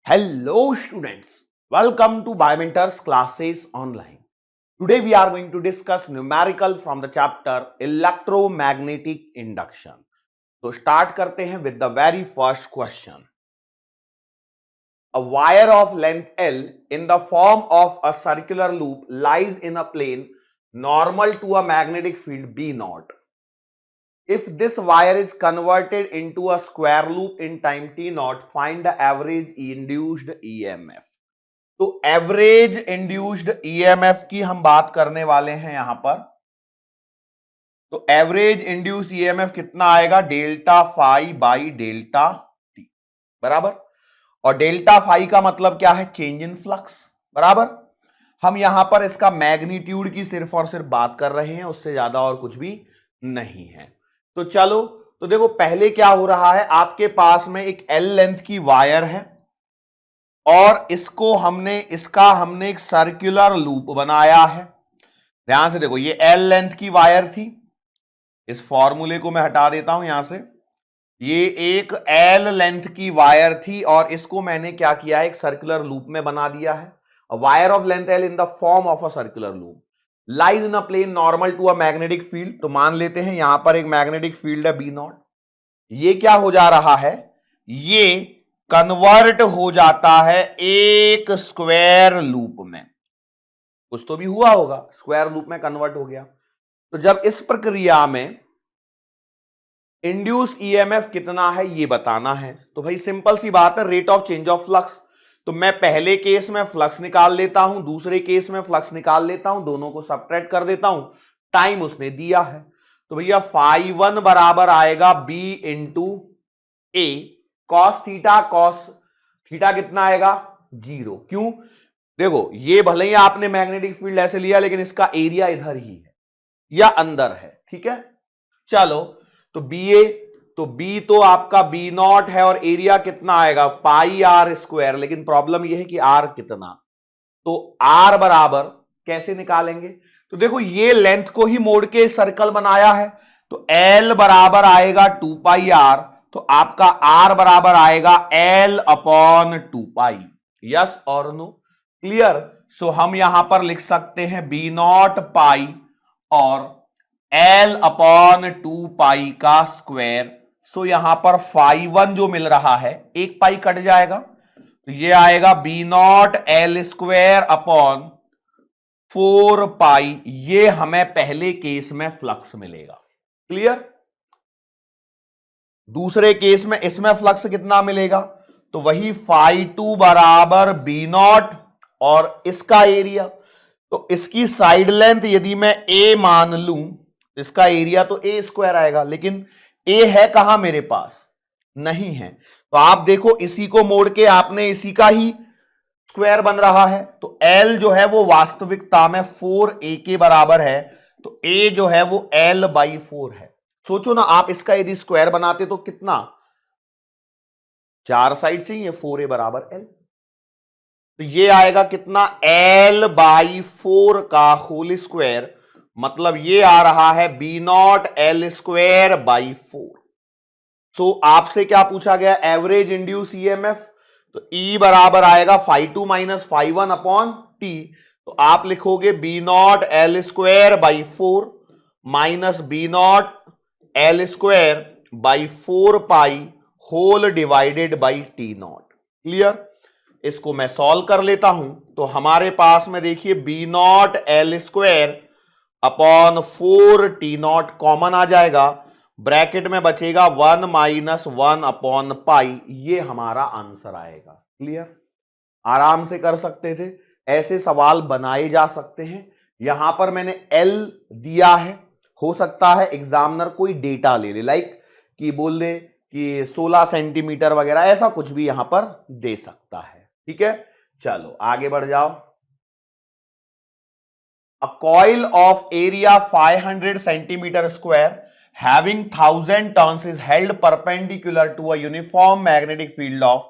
Hello students, welcome to Biomentors classes online. Today we are going to discuss numerical from the chapter electromagnetic induction. So start करते हैं with the very first question. A wire of length L in the form of a circular loop lies in a plane normal to a magnetic field B naught. If this wire is converted into a square loop in time t naught, find the average induced EMF. तो average induced EMF की हम बात करने वाले हैं यहां पर। तो एवरेज इंड्यूस ईएमएफ कितना आएगा? Delta phi by delta T बराबर। और डेल्टा फाई का मतलब क्या है? चेंज इन फ्लक्स बराबर। हम यहां पर इसका मैग्नीट्यूड की सिर्फ और सिर्फ बात कर रहे हैं, उससे ज्यादा और कुछ भी नहीं है। तो चलो, तो देखो पहले क्या हो रहा है, आपके पास में एक एल लेंथ की वायर है और इसको हमने एक सर्कुलर लूप बनाया है। ध्यान से देखो, ये एल लेंथ की वायर थी, इस फॉर्मूले को मैं हटा देता हूं यहां से। ये एक एल लेंथ की वायर थी और इसको मैंने क्या किया है, एक सर्कुलर लूप में बना दिया है। A wire of length L in the form of a circular loop lies in a plane normal to a magnetic field. तो मान लेते हैं यहां पर एक मैग्नेटिक फील्ड है बी नॉट। ये क्या हो जा रहा है, ये कन्वर्ट हो जाता है एक स्क्वायर लूप में। कुछ तो भी हुआ होगा, स्क्वायर लूप में कन्वर्ट हो गया। तो जब इस प्रक्रिया में इंड्यूस ईएमएफ कितना है ये बताना है, तो भाई सिंपल सी बात है, rate of change of flux. तो मैं पहले केस में फ्लक्स निकाल लेता हूं, दूसरे केस में फ्लक्स निकाल लेता हूं, दोनों को सबट्रैक्ट कर देता हूं, टाइम उसने दिया है। तो भैया फाई वन बराबर आएगा बी इंटू ए कॉस थीटा कितना आएगा? 0। क्यों? देखो, ये भले ही आपने मैग्नेटिक फील्ड ऐसे लिया, लेकिन इसका एरिया इधर ही है या अंदर है, ठीक है। चलो, तो बी तो आपका बी नॉट है और एरिया कितना आएगा? पाई आर स्क्वायर। लेकिन प्रॉब्लम यह है कि आर कितना, तो आर बराबर कैसे निकालेंगे? तो देखो, ये लेंथ को ही मोड़ के सर्कल बनाया है, तो एल बराबर आएगा 2 पाई आर। तो आपका आर बराबर आएगा एल अपॉन 2 पाई। यस और नो? क्लियर? सो हम यहां पर लिख सकते हैं बी नॉट पाई और एल अपॉन 2 पाई का स्क्वायर। सो यहां पर फाई वन जो मिल रहा है, एक पाई कट जाएगा, तो ये आएगा B naught L square upon 4 pi. ये हमें पहले केस में फ्लक्स मिलेगा। क्लियर? दूसरे केस में इसमें फ्लक्स कितना मिलेगा? तो वही फाई टू बराबर बी नॉट और इसका एरिया। तो इसकी साइड लेंथ यदि मैं ए मान लूं, इसका एरिया तो ए स्क्वायर आएगा, लेकिन ए है कहां मेरे पास? नहीं है। तो आप देखो, इसी को मोड़ के आपने इसी का ही स्क्वायर बन रहा है। तो एल जो है वो वास्तविकता में 4a के बराबर है, तो ए जो है वो एल बाई 4 है। सोचो ना, आप इसका यदि स्क्वायर बनाते तो कितना? 4 साइड से ये 4a बराबर एल, तो ये आएगा कितना? एल बाई 4 का होल स्क्वायर। मतलब ये आ रहा है B naught L square by 4। So आपसे क्या पूछा गया? Average induce EMF. तो ई बराबर आएगा phi two minus phi one upon T. तो आप लिखोगे B naught L square by 4 minus B naught L square by 4 pi whole divided by T naught. Clear? इसको मैं सॉल्व कर लेता हूं, तो हमारे पास में देखिए B naught L square upon 4 T naught common आ जाएगा, ब्रैकेट में बचेगा 1 माइनस 1 अपॉन पाई। ये हमारा आंसर आएगा। क्लियर? आराम से कर सकते थे, ऐसे सवाल बनाए जा सकते हैं। यहां पर मैंने एल दिया है, हो सकता है एग्जामिनर कोई डेटा ले ले, लाइक कि बोल दे कि 16 सेंटीमीटर वगैरह, ऐसा कुछ भी यहां पर दे सकता है। ठीक है, चलो आगे बढ़ जाओ। A coil of area 500 centimeter square having 1000 turns is held perpendicular to a uniform magnetic field of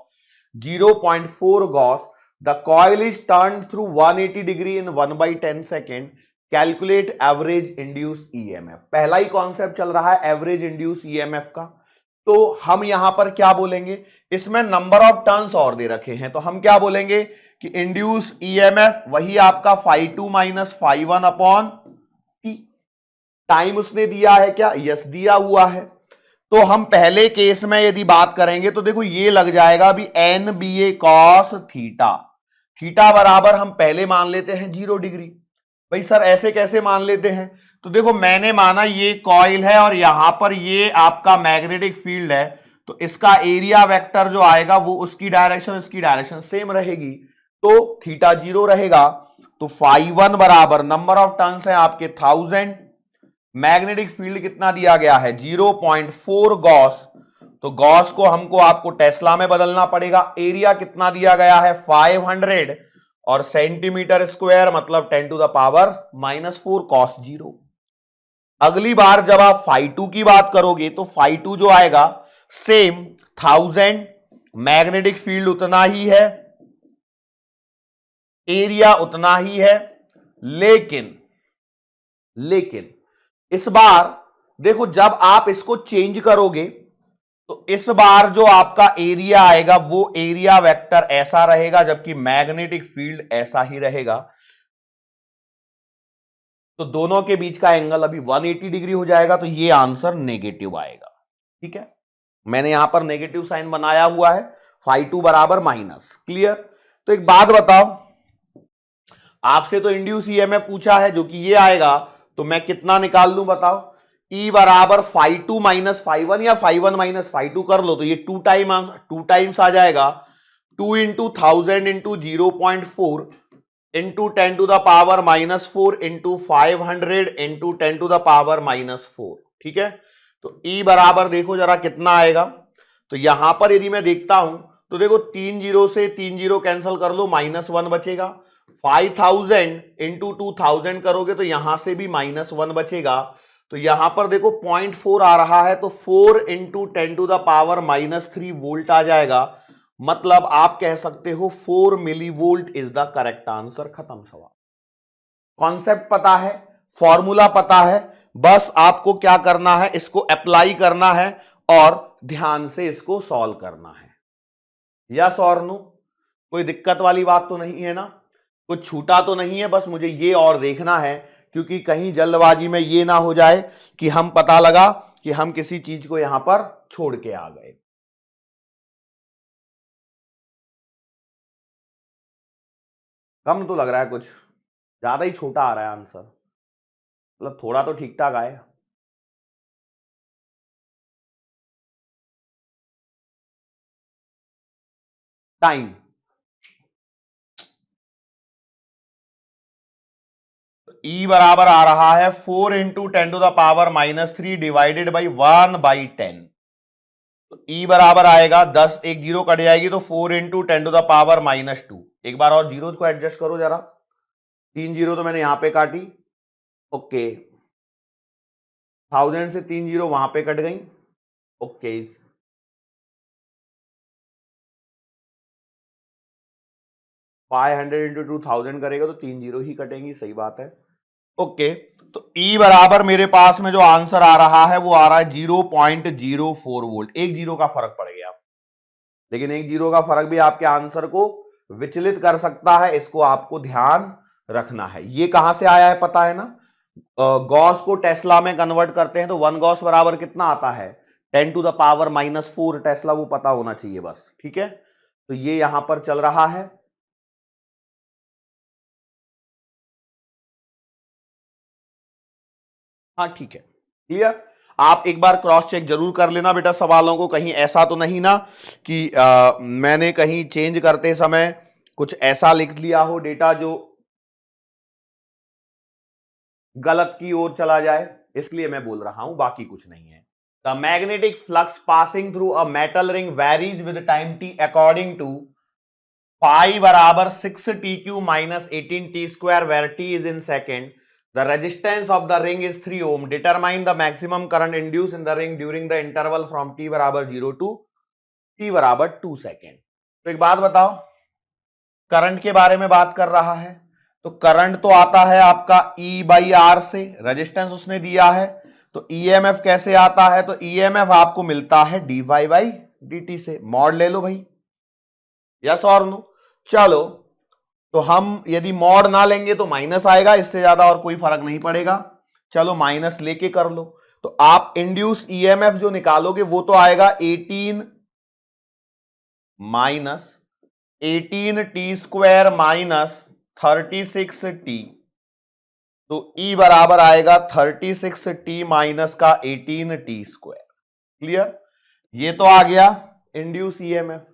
0.4 Gauss. The coil is turned through 180 degree in 1/10 second. Calculate average induced EMF. पहला ही कॉन्सेप्ट चल रहा है average induce EMF का। तो हम यहां पर क्या बोलेंगे, इसमें नंबर ऑफ टर्न्स और दे रखे हैं, तो हम क्या बोलेंगे कि इंड्यूस ईएमएफ वही आपका φ2 माइनस φ1 अपॉन टी। टाइम उसने दिया है क्या, यस दिया हुआ है। तो हम पहले केस में यदि बात करेंगे तो देखो ये लग जाएगा अभी एन बी ए कॉस थीटा। थीटा बराबर हम पहले मान लेते हैं 0 डिग्री। भाई सर ऐसे कैसे मान लेते हैं, तो देखो मैंने माना ये कॉइल है और यहां पर ये आपका मैग्नेटिक फील्ड है, तो इसका एरिया वेक्टर जो आएगा वो उसकी डायरेक्शन इसकी डायरेक्शन सेम रहेगी, तो थीटा 0 रहेगा। तो φ1 बराबर नंबर ऑफ टर्न्स है आपके 1000, मैग्नेटिक फील्ड कितना दिया गया है 0.4 गॉस, तो गॉस को हमको आपको टेस्ला में बदलना पड़ेगा। एरिया कितना दिया गया है 500 और सेंटीमीटर स्क्वायर मतलब 10 टू द पावर -4 cos 0। अगली बार जब आप φ2 की बात करोगे तो φ2 जो आएगा सेम 1000, मैग्नेटिक फील्ड उतना ही है, एरिया उतना ही है, लेकिन इस बार देखो जब आप इसको चेंज करोगे तो इस बार जो आपका एरिया आएगा वो एरिया वेक्टर ऐसा रहेगा, जबकि मैग्नेटिक फील्ड ऐसा ही रहेगा। तो दोनों के बीच का एंगल अभी 180 डिग्री हो जाएगा, तो ये आंसर नेगेटिव आएगा। ठीक है, मैंने यहां पर नेगेटिव साइन बनाया हुआ है, φ2 बराबर माइनस। क्लियर। तो एक बात बताओ, आपसे तो इंड्यूस ईएमएफ पूछा है जो कि ये आएगा, तो मैं कितना निकाल लूं बताओ, E बराबर φ2 माइनस φ1 या φ1 माइनस φ2 कर लो, तो ये 2 टाइम्स आ जाएगा। 2 into 1000 into 0.4 into 10 to the power -4 into 500 into 10 to the power -4। ठीक है, तो E बराबर देखो जरा कितना आएगा, तो यहां पर यदि मैं देखता हूं तो देखो 3 जीरो से 3 जीरो कैंसिल कर लो, -1 बचेगा। 5000 इंटू 2000 करोगे तो यहां से भी -1 बचेगा, तो यहां पर देखो 0.4 आ रहा है, तो 4 into 10 to the power -3 volt आ जाएगा। मतलब आप कह सकते हो 4 milli volt is the correct answer. खत्म सवाल। कॉन्सेप्ट पता है, फॉर्मूला पता है, बस आपको क्या करना है, इसको अप्लाई करना है और ध्यान से इसको सॉल्व करना है। यस और नो, कोई दिक्कत वाली बात तो नहीं है ना, कुछ छूटा तो नहीं है, बस मुझे ये और देखना है, क्योंकि कहीं जल्दबाजी में ये ना हो जाए कि हम पता लगा कि हम किसी चीज को यहां पर छोड़ के आ गए। कम तो लग रहा है, कुछ ज्यादा ही छोटा आ रहा है आंसर, मतलब थोड़ा तो ठीक ठाक आए। टाइम, E बराबर आ रहा है 4 into 10 to the power -3 divided by 1/10। तो E बराबर आएगा 10, एक जीरो कट जाएगी, तो 4 इंटू 10 टू द पावर -2। एक बार और जीरो को एडजस्ट करो जरा, 3 जीरो तो मैंने यहां पे काटी, ओके। 1000 से 3 जीरो वहां पे कट गई, ओके। 500 इंटू 2000 करेगा तो 3 जीरो ही कटेंगी, सही बात है, ओके। तो E बराबर मेरे पास में जो आंसर आ रहा है वो आ रहा है 0.04 वोल्ट। एक जीरो का फर्क पड़ गया, लेकिन एक जीरो का फर्क भी आपके आंसर को विचलित कर सकता है, इसको आपको ध्यान रखना है। ये कहां से आया है पता है ना, गॉस को टेस्ला में कन्वर्ट करते हैं तो 1 गॉस बराबर कितना आता है 10 टू द पावर -4 टेस्ला, वो पता होना चाहिए बस। ठीक है, तो ये यहां पर चल रहा है। हाँ ठीक है, क्लियर। आप एक बार क्रॉस चेक जरूर कर लेना बेटा सवालों को, कहीं ऐसा तो नहीं ना कि मैंने कहीं चेंज करते समय कुछ ऐसा लिख लिया हो डेटा जो गलत की ओर चला जाए, इसलिए मैं बोल रहा हूं, बाकी कुछ नहीं है। The magnetic flux passing through a metal ring varies with time T according to phi बराबर 6 TQ minus 18 T² where T is in second. The resistance of the ring is 3 ohm. Determine the maximum current induced in the ring during the interval from T बराबर 0 to T बराबर 2 second. तो एक बात बताओ, current के बारे में बात कर रहा है, तो करंट तो आता है आपका E/R से, रेजिस्टेंस उसने दिया है, तो ईएमएफ कैसे आता है? तो ईएमएफ आपको मिलता है dy बाई dt से। मॉड ले लो भाई, यस और नो। चलो, तो हम यदि मॉड ना लेंगे तो माइनस आएगा, इससे ज्यादा और कोई फर्क नहीं पड़ेगा। चलो माइनस लेके कर लो, तो आप इंड्यूस ईएमएफ जो निकालोगे वो तो आएगा 18 माइनस 18t² माइनस 36t। तो E बराबर आएगा 36t माइनस का 18t²। क्लियर? ये तो आ गया इंड्यूस ईएमएफ।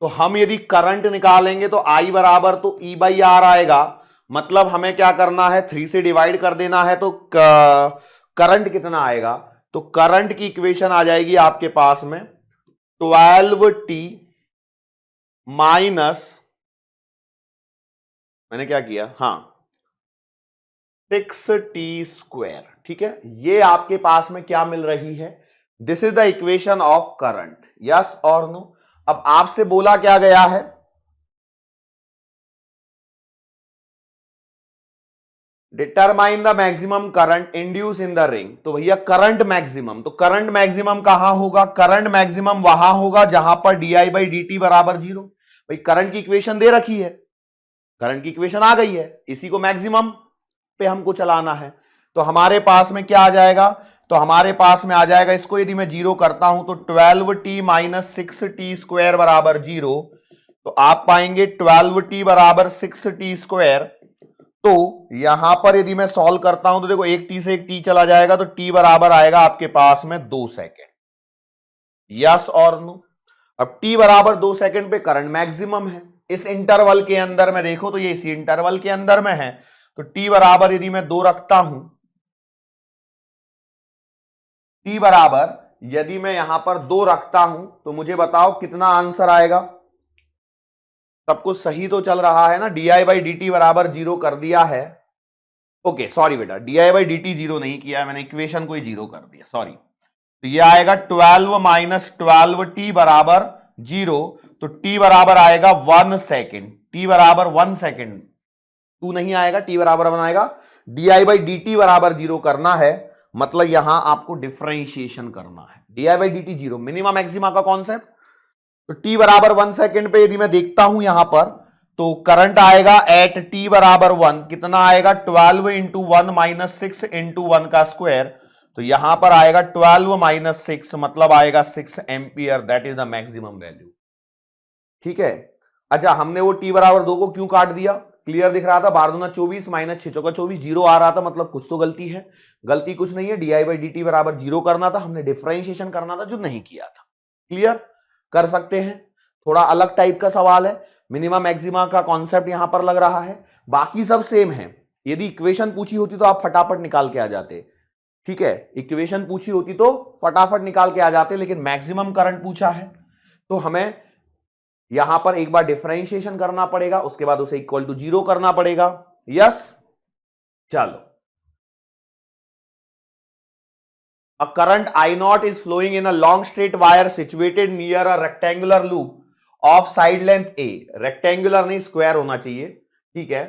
तो हम यदि करंट निकालेंगे तो I बराबर तो E बाई आर आएगा, मतलब हमें क्या करना है, 3 से डिवाइड कर देना है। तो करंट कितना आएगा? तो करंट की इक्वेशन आ जाएगी आपके पास में 12t माइनस, मैंने क्या किया, हाँ 6t²। ठीक है, ये आपके पास में क्या मिल रही है? This is the equation of current. Yes और नो? अब आपसे बोला क्या गया है, determine the maximum current induce in the ring. तो भैया करंट मैक्सिमम, तो करंट मैक्सिमम कहां होगा? करंट मैक्सिमम वहां होगा जहां पर डी बाई डी टी बराबर 0। भाई करंट की इक्वेशन दे रखी है, करंट की इक्वेशन आ गई है, इसी को मैक्सिमम पे हमको चलाना है। तो हमारे पास में क्या आ जाएगा? तो हमारे पास में आ जाएगा, इसको यदि मैं 0 करता हूं तो 12t माइनस 6t² बराबर 0। तो आप पाएंगे 12t बराबर 6t²। तो यहां पर यदि मैं सॉल्व करता हूं तो देखो एक t से एक t चला जाएगा, तो t बराबर आएगा आपके पास में 2 सेकेंड। यस और नो? अब t बराबर 2 सेकेंड पे करंट मैक्सिमम है इस इंटरवल के अंदर में, देखो तो ये इसी इंटरवल के अंदर में है। तो t बराबर यदि मैं 2 रखता हूं, t बराबर यदि मैं यहां पर 2 रखता हूं तो मुझे बताओ कितना आंसर आएगा? सब कुछ सही तो चल रहा है ना? डी बाई डी टी बराबर 0 कर दिया है। ओके सॉरी बेटा, डी बाई डी टी 0 नहीं किया है मैंने, इक्वेशन को ही 0 कर दिया, सॉरी। तो ये आएगा 12 माइनस 12t बराबर 0। तो t बराबर आएगा 1 सेकेंड, t बराबर 1 सेकेंड, 2 नहीं आएगा, t बराबर 1 आएगा। डी बाई डी टी बराबर 0 करना है, मतलब यहां आपको डिफरेंशिएशन करना है। D by D T 0, minimum maxima का कॉन्सेप्ट। तो t बराबर 1 सेकेंड पे यदि मैं देखता हूं यहां पर, तो करंट आएगा एट t बराबर 1, कितना आएगा? 12 इंटू 1 माइनस 6 इंटू 1 का स्क्वायर। तो यहां पर आएगा 12 माइनस 6, मतलब आएगा 6 ampere. That is the maximum value. ठीक है, अच्छा हमने वो t बराबर 2 को क्यों काट दिया? क्लियर दिख रहा था, 12 दूना 24 माइनस 6 चौका 24, 0 आ रहा था, मतलब कुछ तो गलती है। गलती कुछ नहीं है, डी बाई डी टी बराबर 0 करना था, हमने डिफरेंशिएशन करना था जो नहीं किया था। क्लियर? कर सकते हैं, थोड़ा अलग टाइप का सवाल है, मिनिमम मैक्सिमा का कॉन्सेप्ट यहां पर लग रहा है, बाकी सब सेम है। यदि इक्वेशन पूछी होती तो आप फटाफट निकाल के आ जाते। ठीक है, इक्वेशन पूछी होती तो फटाफट निकाल के आ जाते, लेकिन मैक्सिमम करंट पूछा है तो हमें यहां पर एक बार डिफरेंशिएशन करना पड़ेगा, उसके बाद उसे इक्वल टू 0 करना पड़ेगा। यस, चलो। A current I0 is flowing in a long straight wire situated near a rectangular loop of side length A. Rectangular नहीं, square होना चाहिए। ठीक है,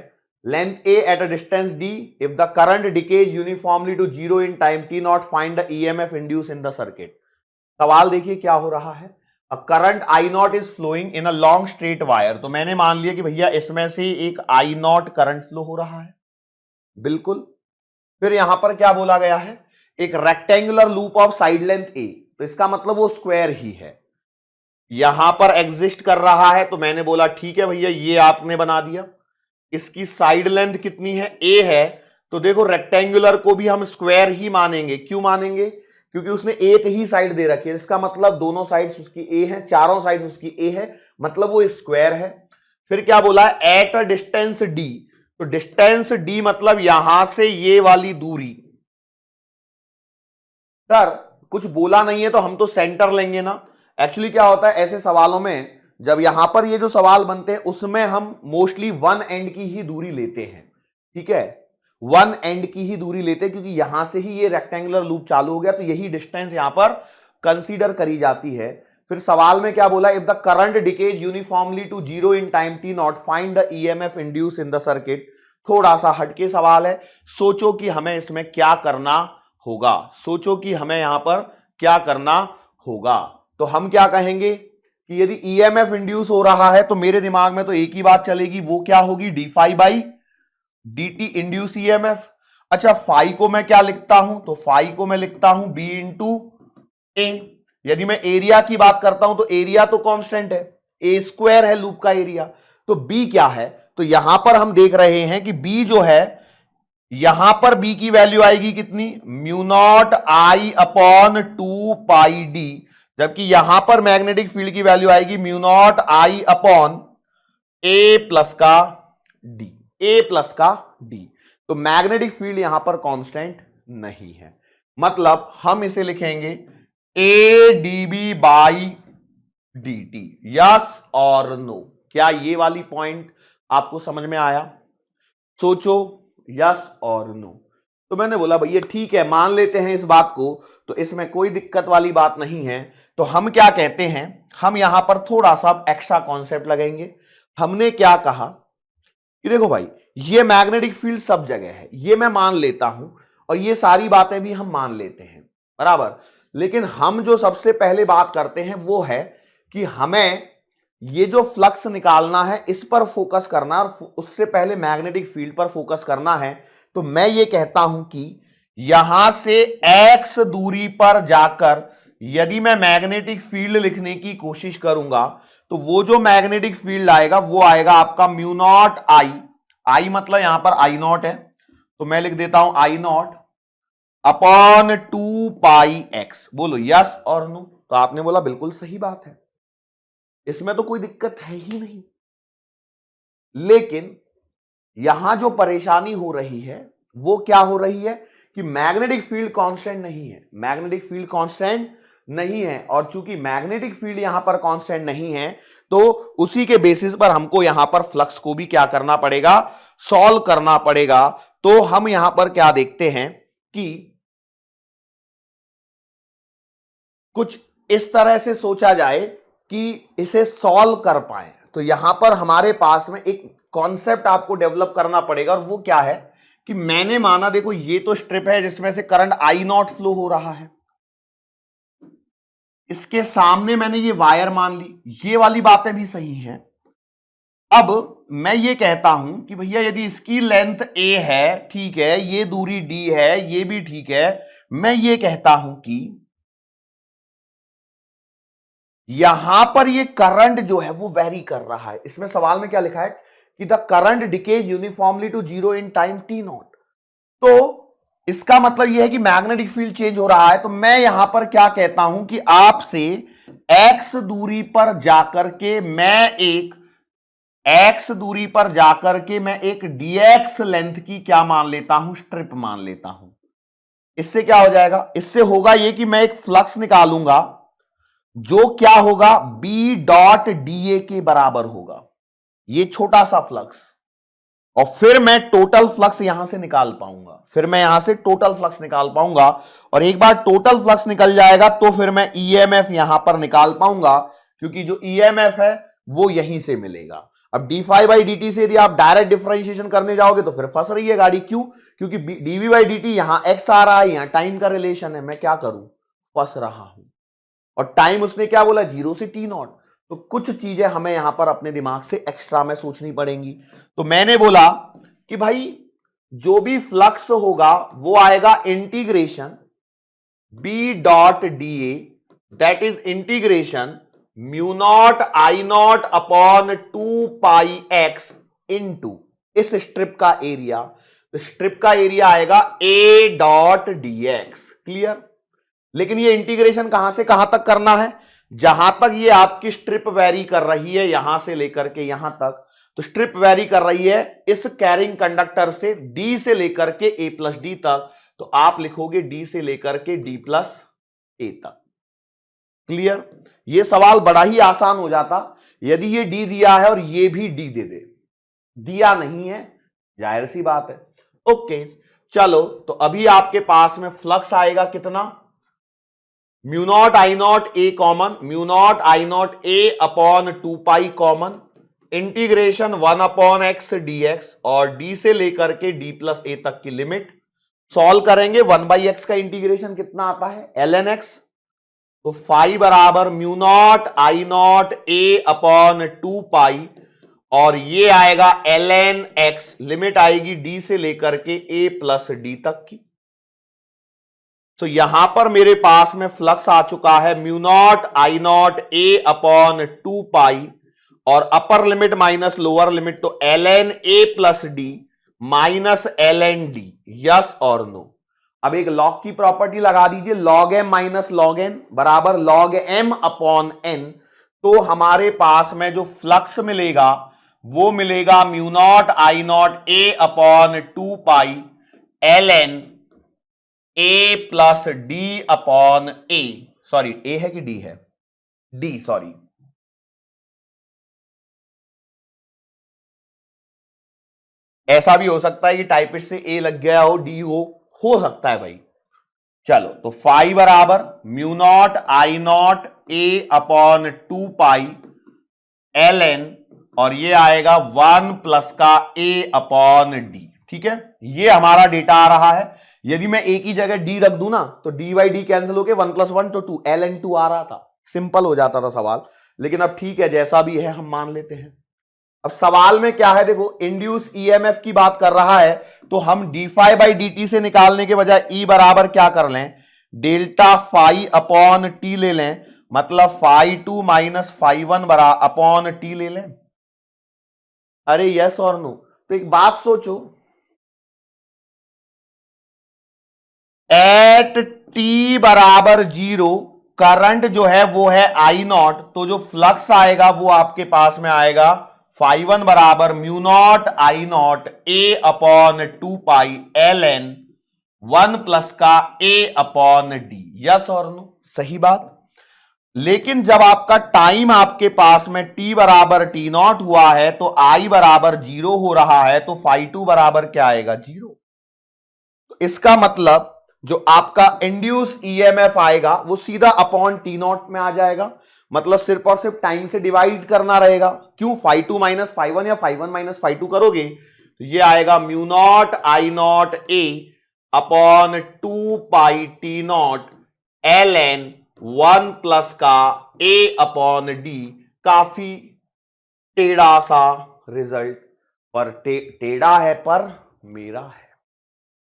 length A at a distance D. If the current decays uniformly to 0 in time t0, find the EMF induced in the circuit. सवाल देखिए क्या हो रहा है। A current I0 is flowing in a long straight wire. तो मैंने मान लिया कि भैया इसमें से एक I0 करंट फ्लो हो रहा है, बिल्कुल। फिर यहां पर क्या बोला गया है? एक rectangular loop of side length A, तो इसका मतलब वो स्क्वायर ही है, यहां पर एग्जिस्ट कर रहा है। तो मैंने बोला ठीक है भैया, ये आपने बना दिया। इसकी साइड लेंथ कितनी है? ए है। तो देखो रेक्टेंगुलर को भी हम स्क्वायर ही मानेंगे। क्यों मानेंगे? क्योंकि उसने एक ही साइड दे रखी है, इसका मतलब दोनों साइड्स उसकी ए है, चारों साइड्स उसकी ए है, मतलब वो स्क्वायर है। फिर क्या बोला है? At a distance D. तो डिस्टेंस डी मतलब यहां से ये वाली दूरी। सर कुछ बोला नहीं है तो हम तो सेंटर लेंगे ना। एक्चुअली क्या होता है ऐसे सवालों में, जब यहां पर ये जो सवाल बनते हैं उसमें हम मोस्टली वन एंड की ही दूरी लेते हैं। ठीक है, वन एंड की ही दूरी लेते हैं, क्योंकि यहां से ही ये रेक्टेंगुलर लूप चालू हो गया, तो यही डिस्टेंस यहां पर कंसीडर करी जाती है। फिर सवाल में क्या बोला? If the current decays uniformly to 0 in time t naught, find the EMF induce in the circuit. थोड़ा सा हटके सवाल है, सोचो कि हमें इसमें क्या करना होगा। सोचो कि हमें यहां पर क्या करना होगा। तो हम क्या कहेंगे कि यदि ईएमएफ इंड्यूस हो रहा है तो मेरे दिमाग में तो एक ही बात चलेगी, वो क्या होगी, d phi by D t induce EMF. अच्छा, फाई को मैं क्या लिखता हूं, तो फाई को मैं लिखता हूं बी इंटू ए। यदि मैं एरिया की बात करता हूं तो एरिया तो कांस्टेंट है, ए स्क्वायर है लूप का एरिया। तो बी क्या है, तो यहां पर हम देख रहे हैं कि बी जो है, यहां पर बी की वैल्यू आएगी कितनी, mu naught I upon 2 pi D, जबकि यहां पर मैग्नेटिक फील्ड की वैल्यू आएगी mu naught I upon A plus का डी, ए प्लस का डी। तो मैग्नेटिक फील्ड यहां पर कांस्टेंट नहीं है, मतलब हम इसे लिखेंगे A DB by D T. Yes और नो, क्या ये वाली पॉइंट आपको समझ में आया? सोचो, यस और नो। तो मैंने बोला भैया ठीक है, मान लेते हैं इस बात को, तो इसमें कोई दिक्कत वाली बात नहीं है। तो हम क्या कहते हैं, हम यहां पर थोड़ा सा एक्स्ट्रा कॉन्सेप्ट लगाएंगे। हमने क्या कहा कि देखो भाई, ये मैग्नेटिक फील्ड सब जगह है, ये मैं मान लेता हूं, और ये सारी बातें भी हम मान लेते हैं, बराबर। लेकिन हम जो सबसे पहले बात करते हैं वो है कि हमें ये जो फ्लक्स निकालना है इस पर फोकस करना, और उससे पहले मैग्नेटिक फील्ड पर फोकस करना है। तो मैं ये कहता हूं कि यहां से x दूरी पर जाकर यदि मैं मैग्नेटिक फील्ड लिखने की कोशिश करूंगा, तो वो जो मैग्नेटिक फील्ड आएगा वो आएगा आपका म्यू नॉट आई, आई मतलब यहां पर आई नॉट है, तो मैं लिख देता हूं आई नॉट अपॉन 2 पाई एक्स। बोलो यस और नो? तो आपने बोला बिल्कुल सही बात है, इसमें तो कोई दिक्कत है ही नहीं। लेकिन यहां जो परेशानी हो रही है वो क्या हो रही है कि मैग्नेटिक फील्ड कांस्टेंट नहीं है, मैग्नेटिक फील्ड कांस्टेंट नहीं है। और चूंकि मैग्नेटिक फील्ड यहां पर कांस्टेंट नहीं है, तो उसी के बेसिस पर हमको यहां पर फ्लक्स को भी क्या करना पड़ेगा, सॉल्व करना पड़ेगा। तो हम यहां पर क्या देखते हैं कि कुछ इस तरह से सोचा जाए कि इसे सॉल्व कर पाए। तो यहां पर हमारे पास में एक कॉन्सेप्ट आपको डेवलप करना पड़ेगा, और वो क्या है कि मैंने माना, देखो ये तो स्ट्रिप है जिसमें से करंट आई नॉट फ्लो हो रहा है, इसके सामने मैंने ये वायर मान ली, ये वाली बातें भी सही हैं। अब मैं ये कहता हूं कि भैया यदि इसकी लेंथ a है, ठीक है, ये दूरी d है, ये भी ठीक है, मैं ये कहता हूं कि यहां पर ये करंट जो है वो वेरी कर रहा है। इसमें सवाल में क्या लिखा है कि the current decays uniformly to 0 in time t naught. तो इसका मतलब यह है कि मैग्नेटिक फील्ड चेंज हो रहा है। तो मैं यहां पर क्या कहता हूं कि आपसे x दूरी पर जाकर के मैं एक dx लेंथ की क्या मान लेता हूं, स्ट्रिप मान लेता हूं। इससे क्या हो जाएगा, इससे होगा यह कि मैं एक फ्लक्स निकालूंगा जो क्या होगा, b डॉट da के बराबर होगा, ये छोटा सा फ्लक्स, और फिर मैं टोटल फ्लक्स यहां से निकाल पाऊंगा, और एक बार टोटल फ्लक्स निकल जाएगा तो फिर मैं ईएमएफ यहां पर निकाल पाऊंगा, क्योंकि जो ईएमएफ है वो यहीं से मिलेगा। अब d phi by D t से यदि आप डायरेक्ट डिफरेंशिएशन करने जाओगे तो फिर फंस रही है गाड़ी। क्यों? क्योंकि डीवी बाई डी टी यहां एक्स आ रहा है, यहां टाइम का रिलेशन है, मैं क्या करूं, फंस रहा हूं। और टाइम उसने क्या बोला, 0 से टी नॉट। तो कुछ चीजें हमें यहां पर अपने दिमाग से एक्स्ट्रा में सोचनी पड़ेंगी। तो मैंने बोला कि भाई जो भी फ्लक्स होगा वो आएगा integration B dot d A, that is integration mu naught I naught upon 2 pi x into इस स्ट्रिप का एरिया। तो स्ट्रिप का एरिया आएगा A dot d x. Clear? लेकिन ये इंटीग्रेशन कहां से कहां तक करना है, जहां तक ये आपकी स्ट्रिप वेरी कर रही है यहां से लेकर के यहां तक। तो स्ट्रिप वेरी कर रही है इस कैरिंग कंडक्टर से डी से लेकर के ए प्लस डी तक, तो आप लिखोगे डी से लेकर के डी प्लस ए तक। क्लियर? ये सवाल बड़ा ही आसान हो जाता यदि ये डी दिया है और ये भी डी दे दे, दिया नहीं है, जाहिर सी बात है। ओके चलो, तो अभी आपके पास में फ्लक्स आएगा कितना, mu naught I naught A common, mu naught I naught a upon 2 pi common, integration 1 upon x D x, और डी से लेकर के डी प्लस ए तक की लिमिट। सॉल्व करेंगे 1/x का इंटीग्रेशन कितना आता है ln x, तो फाई बराबर mu naught I naught a upon 2 पाई और ये आएगा ln x, लिमिट आएगी d से लेकर के a प्लस डी तक की। तो यहां पर मेरे पास में फ्लक्स आ चुका है mu naught I naught a upon 2 पाई और upper limit minus lower limit, तो ln a plus D minus ln d, yes और नो। अब एक लॉग की प्रॉपर्टी लगा दीजिए, log m minus log n बराबर log m अपॉन n। तो हमारे पास में जो फ्लक्स मिलेगा वो मिलेगा mu naught I naught a upon 2 pi ln a plus D upon A, sorry a है कि d है, d सॉरी, ऐसा भी हो सकता है कि टाइपिस्ट से a लग गया हो, d हो सकता है भाई। चलो तो फाई बराबर mu naught I naught a upon 2 pi ln और ये आएगा 1 प्लस का a अपॉन डी। ठीक है, ये हमारा डेटा आ रहा है। यदि मैं a की जगह d रख दूं ना तो डी बाई डी कैंसिल होके 1 प्लस 1 तो 2 ln 2 आ रहा था, सिंपल हो जाता था सवाल। लेकिन अब ठीक है, जैसा भी है हम मान लेते हैं। अब सवाल में क्या है, देखो इंड्यूस ईएमएफ की बात कर रहा है, तो हम d phi by D t से निकालने के बजाय ई बराबर क्या कर लें, डेल्टा फाई अपॉन टी ले लें, मतलब फाई 2 माइनस फाई 1 बरा अपॉन टी ले लें। अरे यस और नो। तो एक बात सोचो, एट टी बराबर 0 करंट जो है वो है आई नॉट, तो जो फ्लक्स आएगा वो आपके पास में आएगा फाई 1 बराबर mu naught I naught a upon 2 pi ln 1 plus का a अपॉन डी, यस और नो, सही बात। लेकिन जब आपका टाइम आपके पास में t बराबर टी नॉट हुआ है तो i बराबर 0 हो रहा है, तो फाई 2 बराबर क्या आएगा, 0। तो इसका मतलब जो आपका इंड्यूस ईएमएफ आएगा वो सीधा अपॉन टी नॉट में आ जाएगा, मतलब सिर्फ और सिर्फ टाइम से डिवाइड करना रहेगा। क्यों, फाई 2 माइनस फाई 1 या फाई 1 माइनस फाई 2 करोगे तो ये आएगा mu naught I naught a upon 2 pi T not ln 1 plus का a अपॉन डी। काफी टेढ़ा सा रिजल्ट, पर टेढ़ा है पर मेरा है।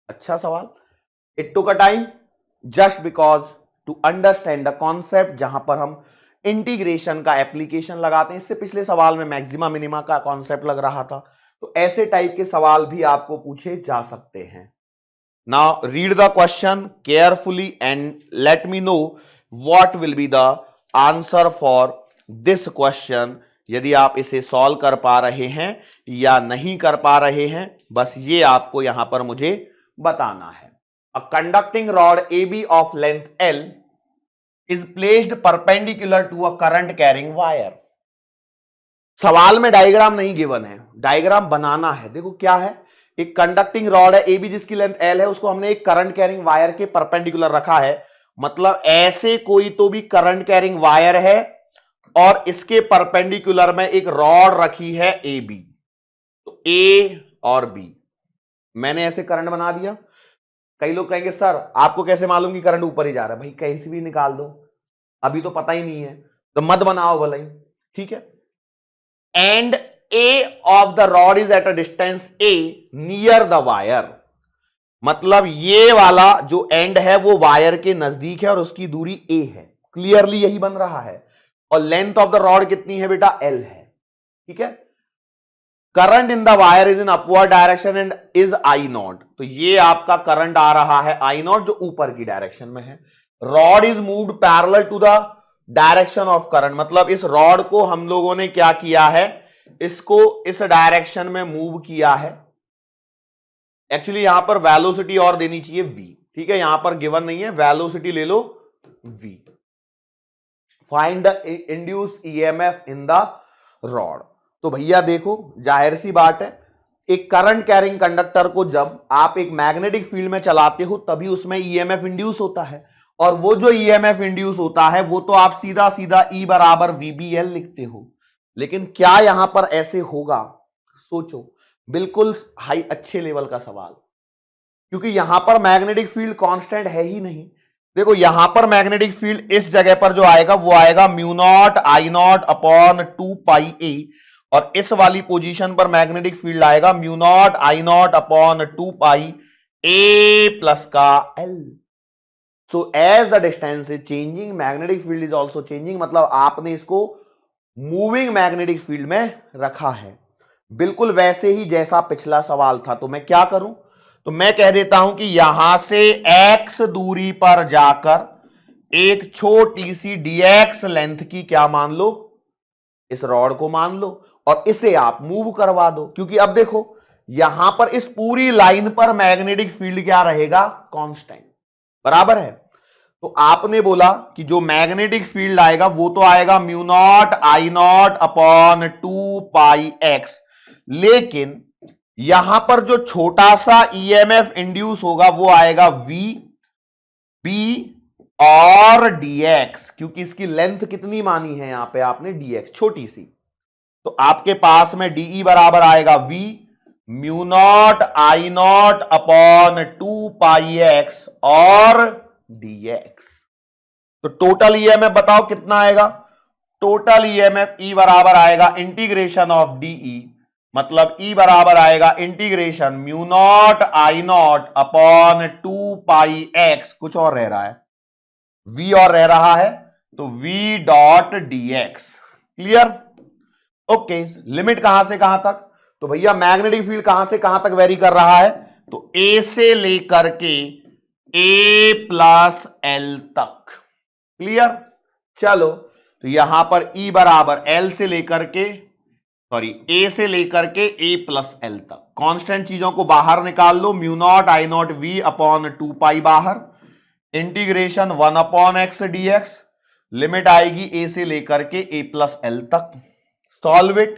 अच्छा सवाल। It took a time just because to understand the concept, जहां पर हम इंटीग्रेशन का एप्लीकेशन लगाते हैं। इससे पिछले सवाल में मैक्सिमा मिनिमा का कॉन्सेप्ट लग रहा था, तो ऐसे टाइप के सवाल भी आपको पूछे जा सकते हैं। Now read the question carefully and let me know what will be the answer for this question. यदि आप इसे सॉल्व कर पा रहे हैं या नहीं कर पा रहे हैं, बस ये आपको यहां पर मुझे बताना है। A conducting rod AB of length L is placed perpendicular to a current carrying wire. सवाल में डायग्राम नहीं गिवन है, डायग्राम बनाना है। देखो क्या है, एक कंडक्टिंग रॉड है AB जिसकी लेंथ L है, उसको हमने एक करंट कैरिंग वायर के परपेंडिकुलर रखा है। मतलब ऐसे कोई तो भी करंट कैरिंग वायर है और इसके परपेंडिकुलर में एक रॉड रखी है AB, तो A और B मैंने ऐसे करंट बना दिया। कई लोग कहेंगे सर आपको कैसे मालूम कि करंट ऊपर ही जा रहा है? भाई कैसे भी निकाल दो, अभी तो पता ही नहीं है, तो मत बनाओ भलाई, ठीक है। And A of the rod is at a distance A near the wire, मतलब ये वाला जो एंड है वो वायर के नजदीक है और उसकी दूरी ए है, क्लियरली यही बन रहा है। और लेंथ ऑफ द रॉड कितनी है बेटा, एल है, ठीक है। Current in the wire is in upward direction and is I not, तो ये आपका करंट आ रहा है आई नॉट जो ऊपर की डायरेक्शन में है। Rod is moved parallel to the direction of current, मतलब इस रॉड को हम लोगों ने क्या किया है, इसको इस डायरेक्शन में मूव किया है। एक्चुअली यहां पर वेलोसिटी और देनी चाहिए v, ठीक है, यहां पर गिवन नहीं है, वेलोसिटी ले लो v। Find the induce EMF in the rod. तो भैया देखो जाहिर सी बात है, एक करंट कैरिंग कंडक्टर को जब आप एक मैग्नेटिक फील्ड में चलाते हो तभी उसमें ईएमएफ इंड्यूस होता है, और वो जो ईएमएफ इंड्यूस होता है वो तो आप सीधा सीधा E बराबर VBL लिखते हो। लेकिन क्या यहां पर ऐसे होगा, सोचो, बिल्कुल हाई अच्छे लेवल का सवाल। क्योंकि यहां पर मैग्नेटिक फील्ड कांस्टेंट है ही नहीं। देखो यहां पर मैग्नेटिक फील्ड इस जगह पर जो आएगा वो आएगा mu naught I naught upon 2 pi A, और इस वाली पोजीशन पर मैग्नेटिक फील्ड आएगा mu naught I naught upon 2 pi A plus का L. So as the distance is changing magnetic field is also changing, मतलब आपने इसको मूविंग मैग्नेटिक फील्ड में रखा है, बिल्कुल वैसे ही जैसा पिछला सवाल था। तो मैं क्या करूं, तो मैं कह देता हूं कि यहां से x दूरी पर जाकर एक छोटी सी dx लेंथ की क्या मान लो, इस रॉड को मान लो, और इसे आप मूव करवा दो। क्योंकि अब देखो यहां पर इस पूरी लाइन पर मैग्नेटिक फील्ड क्या रहेगा, कांस्टेंट, बराबर है। तो आपने बोला कि जो मैग्नेटिक फील्ड आएगा वो तो आएगा mu naught I naught upon 2 pi x, लेकिन यहां पर जो छोटा सा ईएमएफ इंड्यूस होगा वो आएगा वी बी और dx, क्योंकि इसकी लेंथ कितनी मानी है यहां पे आपने dx छोटी सी। तो आपके पास में dE बराबर आएगा v mu naught I naught upon 2 pi x और dx। तो टोटल ईएमएफ बताओ कितना आएगा, टोटल ईएमएफ E बराबर आएगा इंटीग्रेशन ऑफ dE, मतलब E बराबर आएगा integration mu naught I naught upon 2 pi x, कुछ और रह रहा है v और रह रहा है, तो v dot dx। Clear, okay. Limit कहां से कहां तक, तो भैया मैग्नेटिक फील्ड कहां से कहां तक वेरी कर रहा है, तो a से लेकर के a प्लस एल तक। क्लियर, चलो तो यहां पर E बराबर L से लेकर के A से लेकर के A प्लस एल तक। कांस्टेंट चीजों को बाहर निकाल लो, mu naught I naught V upon 2 pi बाहर, integration 1 upon X dx, limit आएगी A से लेकर के A प्लस एल तक। सॉल्व इट,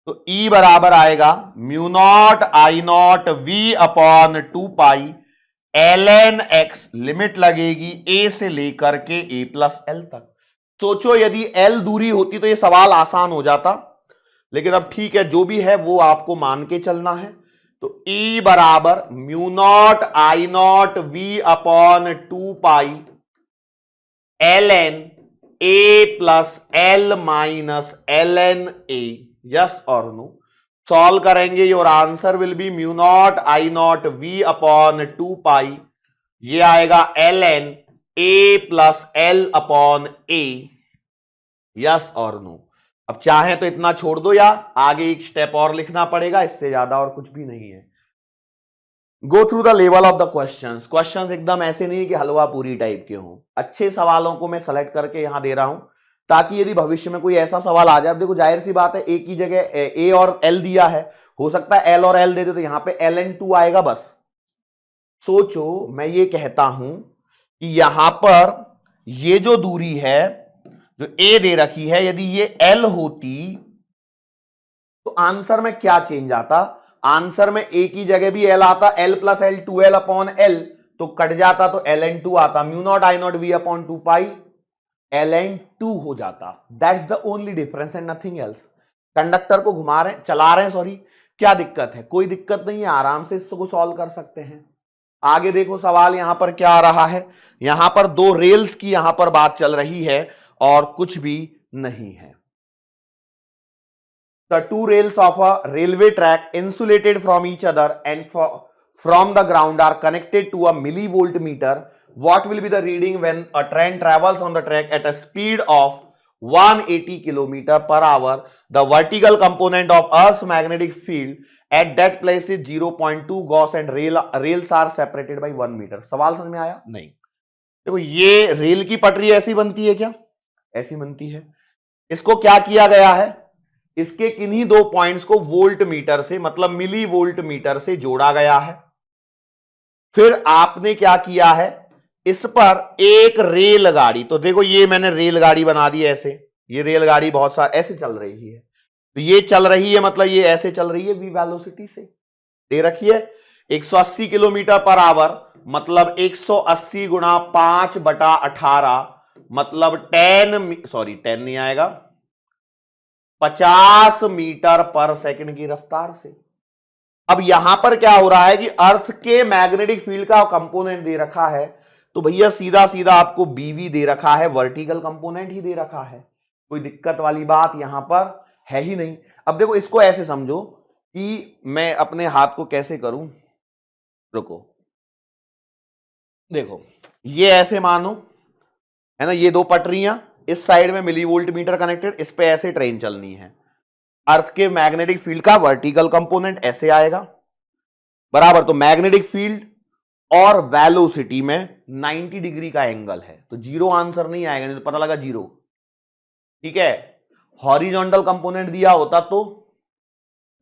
तो E बराबर आएगा mu naught I naught V upon 2 pi ln x, limit लगेगी A से लेकर के A प्लस एल तक। सोचो यदि L दूरी होती तो ये सवाल आसान हो जाता, लेकिन अब ठीक है जो भी है वो आपको मान के चलना है। तो E बराबर mu naught I naught V upon 2 pi ln A plus L minus ln A, yes और नो। सॉल्व करेंगे your answer will be mu naught I naught V upon 2 पाई, ये आएगा ln A plus L upon A, yes और no. अब चाहे तो इतना छोड़ दो या आगे एक स्टेप और लिखना पड़ेगा, इससे ज्यादा और कुछ भी नहीं है। Go through the level of the questions. Questions एकदम ऐसे नहीं कि हलवा पूरी टाइप के हों, अच्छे सवालों को मैं सेलेक्ट करके यहां दे रहा हूं ताकि यदि भविष्य में कोई ऐसा सवाल आ जाए। अब देखो जाहिर सी बात है ए की जगह ए और एल दिया है, हो सकता है एल और एल दे दो तो यहां पे ln2 आएगा बस। सोचो मैं ये कहता हूं कि यहां पर ये जो दूरी है जो ए दे रखी है, यदि ये एल होती तो आंसर में क्या चेंज आता, आंसर में ए की जगह भी एल आता, L plus L 2l upon L, तो कट जाता तो ln2 आता, mu naught I naught v upon 2 pi ln2 हो जाता। That's the only difference and nothing else. Conductor को घुमा रहे चला रहे हैं, सॉरी, क्या दिक्कत है, कोई दिक्कत नहीं है, आराम से इसको सॉल्व कर सकते हैं। आगे देखो सवाल यहां पर क्या आ रहा है, यहां पर दो रेल्स की यहां पर बात चल रही है और कुछ भी नहीं है। The two rails of a railway track insulated from each other and from the ground are connected to a millivoltmeter. What will be the reading when a train travels on the track at a speed of 180 km per hour? The vertical component of Earth's magnetic field at that place is 0.2 Gauss and rails are separated by 1 meter. सवाल समझ में आया? नहीं। देखो ये rail की पटरी ऐसी बनती है क्या, ऐसी बनती है। इसको क्या किया गया है, इसके किन्हीं दो पॉइंट्स को वोल्ट मीटर से मतलब मिली वोल्ट मीटर से जोड़ा गया है। फिर आपने क्या किया है, इस पर एक रेलगाड़ी, तो देखो ये मैंने रेलगाड़ी बना दी ऐसे, ये रेलगाड़ी बहुत सारी ऐसे चल रही है, तो ये चल रही है मतलब ये ऐसे चल रही है वी वेलोसिटी से, दे रखी है 180 किलोमीटर पर आवर, मतलब 180 गुणा 5/18 मतलब 10 नहीं आएगा 50 मीटर पर सेकंड की रफ्तार से। अब यहां पर क्या हो रहा है कि अर्थ के मैग्नेटिक फील्ड का कंपोनेंट दे रखा है, तो भैया सीधा सीधा आपको बीवी दे रखा है, वर्टिकल कंपोनेंट ही दे रखा है, कोई दिक्कत वाली बात यहां पर है ही नहीं। अब देखो इसको ऐसे समझो कि मैं अपने हाथ को कैसे करूं, रुको, देखो ये ऐसे मानो है ना, ये दो पटरियां, इस साइड में मिली वोल्ट मीटर कनेक्टेड, इस पे ऐसे ट्रेन चलनी है। अर्थ के मैग्नेटिक फील्ड का वर्टिकल कंपोनेंट ऐसे आएगा बराबर, तो मैग्नेटिक फील्ड और वेलोसिटी में 90 डिग्री का एंगल है, तो जीरो आंसर नहीं आएगा, नहीं तो पता लगा जीरो। ठीक है, हॉरिजॉन्टल कंपोनेंट दिया होता तो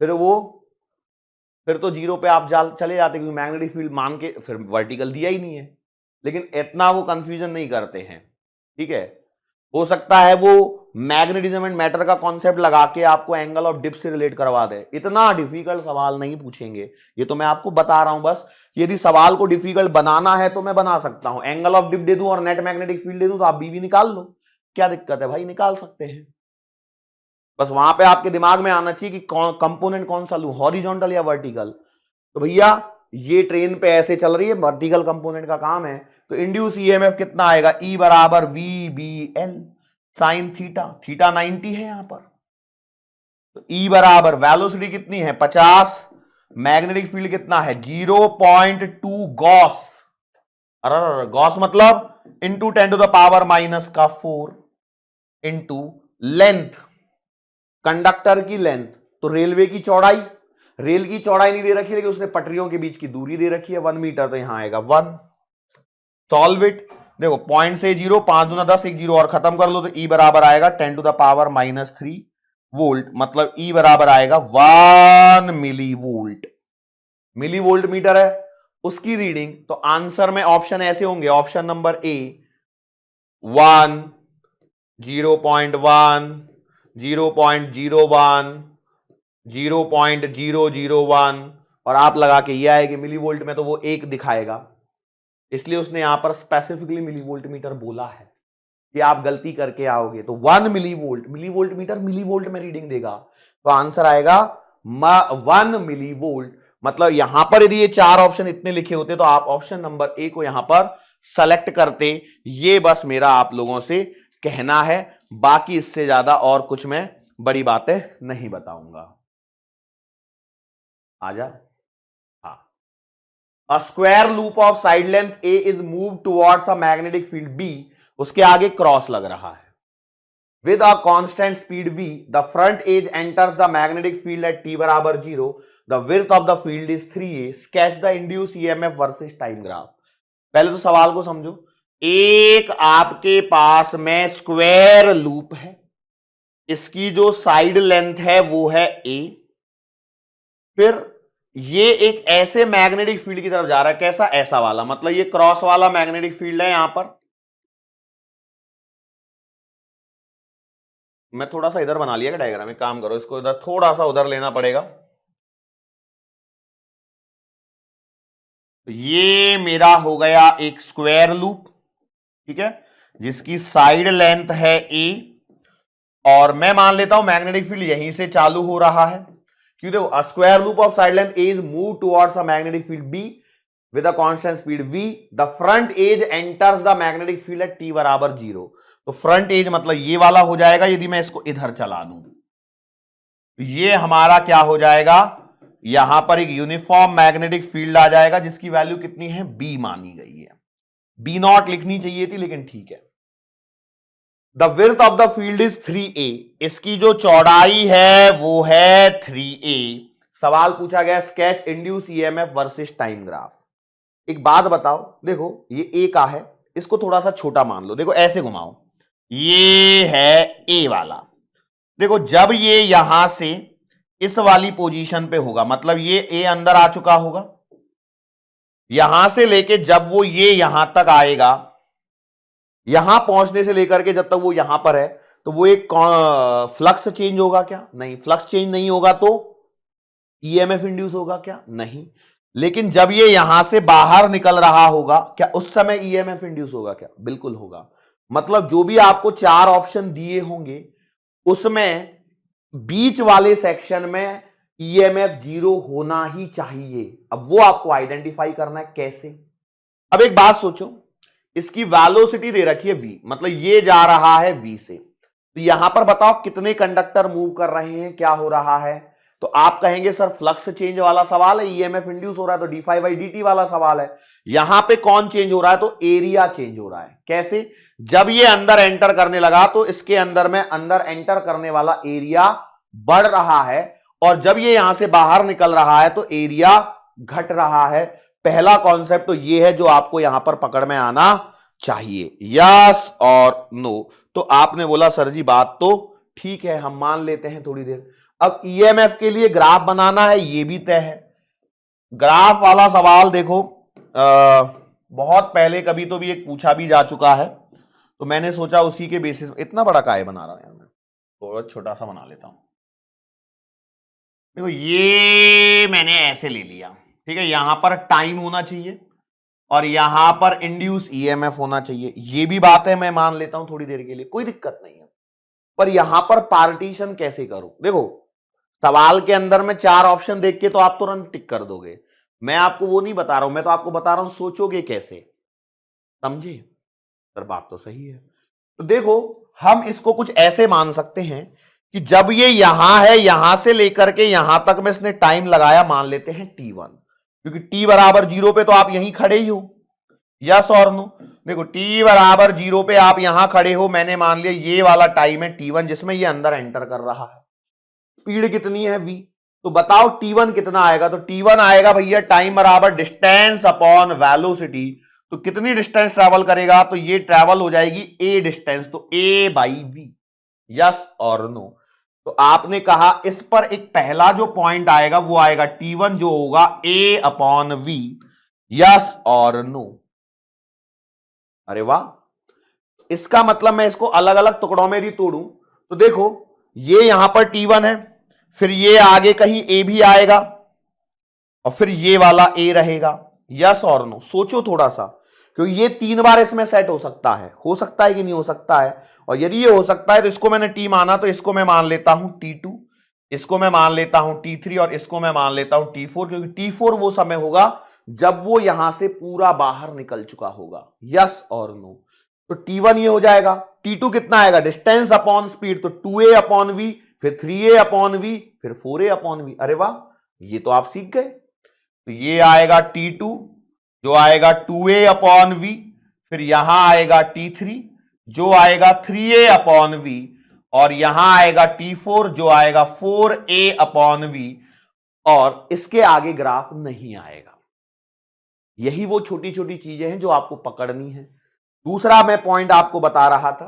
फिर तो जीरो पे आप चले जाते, क्योंकि मैग्नेटिक फील्ड मान के फिर वर्टिकल दिया ही नहीं है। लेकिन इतना वो कंफ्यूजन नहीं करते हैं। ठीक है, हो सकता है वो मैग्नेटिज्म एंड मैटर का कॉन्सेप्ट लगा के आपको एंगल ऑफ डिप से रिलेट करवा दे। इतना डिफिकल्ट सवाल नहीं पूछेंगे, ये तो मैं आपको बता रहा हूं बस। यदि सवाल को डिफिकल्ट बनाना है तो मैं बना सकता हूं, एंगल ऑफ डिप दे दूं और नेट मैग्नेटिक फील्ड दे दूं तो आप बीवी निकाल लो, क्या दिक्कत है भाई, निकाल सकते हैं। बस वहां पे आपके दिमाग में आना चाहिए कि कंपोनेंट कौन सा लूं, हॉरिजॉन्टल या वर्टिकल। तो भैया ये ट्रेन पे ऐसे चल रही है, वर्टिकल कंपोनेंट का काम है, तो इंड्यूस ईएमएफ कितना आएगा, ई बराबर v B L sine theta, theta 90 है यहां पर, तो ई बराबर वेलोसिटी कितनी है 50, मैग्नेटिक फील्ड कितना है 0.2 गॉस, अरे गॉस मतलब into 10 to the power minus का 4 इंटू लेंथ, कंडक्टर की लेंथ, तो रेलवे की चौड़ाई, रेल की चौड़ाई नहीं दे रखी लेकिन उसने पटरियों के बीच की दूरी दे रखी है 1 मीटर, तो यहां आएगा 1। सॉल्व इट, देखो पॉइंट से 0, 5 दूना 10, एक जीरो और खत्म कर लो, तो ई बराबर आएगा 10 to the power minus 3 volt, मतलब ई बराबर आएगा 1 millivolt. Millivolt meter है उसकी रीडिंग, तो आंसर में ऑप्शन ऐसे होंगे, ऑप्शन नंबर ए 1, 0.1, 0.01, 0.001, और आप लगा के ये आएगी मिली वोल्ट में, तो वो एक दिखाएगा, इसलिए उसने यहां पर स्पेसिफिकली मिली वोल्ट मीटर बोला है कि आप गलती करके आओगे तो 1 millivolt meter millivolt में रीडिंग देगा, तो आंसर आएगा 1 मिली वोल्ट। मतलब यहां पर यदि ये चार ऑप्शन इतने लिखे होते तो आप ऑप्शन नंबर ए को यहां पर सेलेक्ट करते। ये बस मेरा आप लोगों से कहना है, बाकी इससे ज्यादा और कुछ मैं बड़ी बातें नहीं बताऊंगा। आजा, हाँ, a square loop of side length a is move towards a magnetic field B, उसके आगे क्रॉस लग रहा है, with a constant speed v, the front edge enters the magnetic field at t बराबर 0, the width of the field is 3a, sketch the induced EMF versus time graph। पहले तो सवाल को समझो, एक आपके पास में स्क्वायर लूप है, इसकी जो साइड लेंथ है वो है a, फिर ये एक ऐसे मैग्नेटिक फील्ड की तरफ जा रहा है, कैसा, ऐसा वाला, मतलब ये क्रॉस वाला मैग्नेटिक फील्ड है यहां पर। मैं थोड़ा सा इधर बना लिया क्या डायग्राम, एक काम करो, इसको इधर थोड़ा सा उधर लेना पड़ेगा। तो ये मेरा हो गया एक स्क्वायर लूप, ठीक है, जिसकी साइड लेंथ है ए, और मैं मान लेता हूं मैग्नेटिक फील्ड यहीं से चालू हो रहा है, क्यों, देखो a square loop of side length a is move towards a magnetic field B with a constant speed v, the front edge enters the magnetic field at t बराबर 0, तो फ्रंट एज मतलब ये वाला हो जाएगा, यदि मैं इसको इधर चला दूं तो ये हमारा क्या हो जाएगा, यहां पर एक यूनिफॉर्म मैग्नेटिक फील्ड आ जाएगा जिसकी वैल्यू कितनी है, b मानी गई है, b0 लिखनी चाहिए थी लेकिन ठीक है। The width of the field is 3a, इसकी जो चौड़ाई है वो है 3a। सवाल पूछा गया sketch induce EMF versus time graph. एक बात बताओ, देखो ये ए का है, इसको थोड़ा सा छोटा मान लो, देखो ऐसे घुमाओ, ये है ए वाला, देखो जब ये यहां से इस वाली पोजीशन पे होगा, मतलब ये ए अंदर आ चुका होगा, यहां से लेके जब वो ये यहां तक आएगा, यहां पहुंचने से लेकर के जब तक वो यहां पर है, तो वो एक फ्लक्स चेंज होगा क्या, नहीं, फ्लक्स चेंज नहीं होगा तो ईएमएफ इंड्यूस होगा क्या, नहीं, लेकिन जब ये यहां से बाहर निकल रहा होगा, क्या उस समय ईएमएफ इंड्यूस होगा क्या, बिल्कुल होगा। मतलब जो भी आपको चार ऑप्शन दिए होंगे उसमें बीच वाले सेक्शन में ईएमएफ जीरो होना ही चाहिए। अब वो आपको आइडेंटिफाई करना है कैसे। अब एक बात सोचो, इसकी वेलोसिटी दे रखी है v, मतलब ये जा रहा है v से, तो यहां पर बताओ कितने कंडक्टर मूव कर रहे हैं, क्या हो रहा है। तो आप कहेंगे सर फ्लक्स चेंज वाला सवाल है, ईएमएफ इंड्यूस हो रहा है तो d∅dt वाला सवाल है। यहां पे कौन चेंज हो रहा है, तो एरिया चेंज हो रहा है। कैसे? जब ये अंदर एंटर करने लगा तो इसके अंदर में अंदर एंटर करने वाला एरिया बढ़ रहा है, और जब ये यहां से बाहर निकल रहा है तो एरिया घट रहा है। पहला कॉन्सेप्ट तो ये है जो आपको यहां पर पकड़ में आना चाहिए, यस और नो। तो आपने बोला सर जी बात तो ठीक है, हम मान लेते हैं थोड़ी देर। अब ईएमएफ के लिए ग्राफ बनाना है, ये भी तय है। ग्राफ वाला सवाल देखो बहुत पहले कभी तो भी एक पूछा भी जा चुका है, तो मैंने सोचा उसी के बेसिस। इतना बड़ा काहे बना रहा हूं यार, मैं थोड़ा छोटा सा बना लेता हूं। देखो ये मैंने ऐसे ले लिया, ठीक है। यहां पर टाइम होना चाहिए और यहां पर इंड्यूस ईएमएफ होना चाहिए, ये भी बात है, मैं मान लेता हूं थोड़ी देर के लिए, कोई दिक्कत नहीं है। पर यहां पर पार्टीशन कैसे करूं? देखो सवाल के अंदर में 4 ऑप्शन देख के तो आप तुरंत टिक कर दोगे, मैं आपको वो नहीं बता रहा हूं, मैं तो आपको बता रहा हूं सोचोगे कैसे, समझे? सर बात तो सही है। तो देखो हम इसको कुछ ऐसे मान सकते हैं कि जब ये यहां है, यहां से लेकर के यहां तक में इसने टाइम लगाया, मान लेते हैं t1, क्योंकि t बराबर 0 पे तो आप यहीं खड़े ही हो, यस और नो। देखो t बराबर 0 पे आप यहां खड़े हो, मैंने मान लिया ये वाला टाइम है t1 जिसमें ये अंदर एंटर कर रहा है। स्पीड कितनी है v, तो बताओ t1 कितना आएगा? तो t1 आएगा भैया टाइम बराबर डिस्टेंस अपॉन वेलोसिटी। तो कितनी डिस्टेंस ट्रेवल करेगा? तो ये ट्रेवल हो जाएगी a डिस्टेंस, तो a बाई v, यस और नो। तो आपने कहा इस पर एक पहला जो पॉइंट आएगा वो आएगा t1 जो होगा a अपॉन v, यस और नो। अरे वाह, इसका मतलब मैं इसको अलग अलग टुकड़ों में भी तोड़ूं तो देखो ये यहां पर t1 है, फिर ये आगे कहीं a भी आएगा और फिर ये वाला a रहेगा, यस और नो। सोचो थोड़ा सा, क्योंकि ये 3 बार इसमें सेट हो सकता है कि नहीं हो सकता है। और यदि ये हो सकता है तो इसको मैंने t माना, तो इसको मैं मान लेता हूं t2, इसको मैं मान लेता हूं t3 और इसको मैं मान लेता हूं t4, क्योंकि t4 वो समय होगा जब वो यहां से पूरा बाहर निकल चुका होगा, यस और नो। तो t1 ये हो जाएगा, t2 कितना आएगा? डिस्टेंस अपॉन स्पीड, तो 2a अपॉन v, फिर 3a अपॉन v, फिर 4a अपॉन v। अरे वाह, ये तो आप सीख गए। तो ये आएगा t2 जो आएगा 2a अपॉन v, फिर यहां आएगा t3 जो आएगा 3a अपॉन v, और यहां आएगा t4 जो आएगा 4a अपॉन v, और इसके आगे ग्राफ नहीं आएगा। यही वो छोटी छोटी चीजें हैं जो आपको पकड़नी है। दूसरा मैं पॉइंट आपको बता रहा था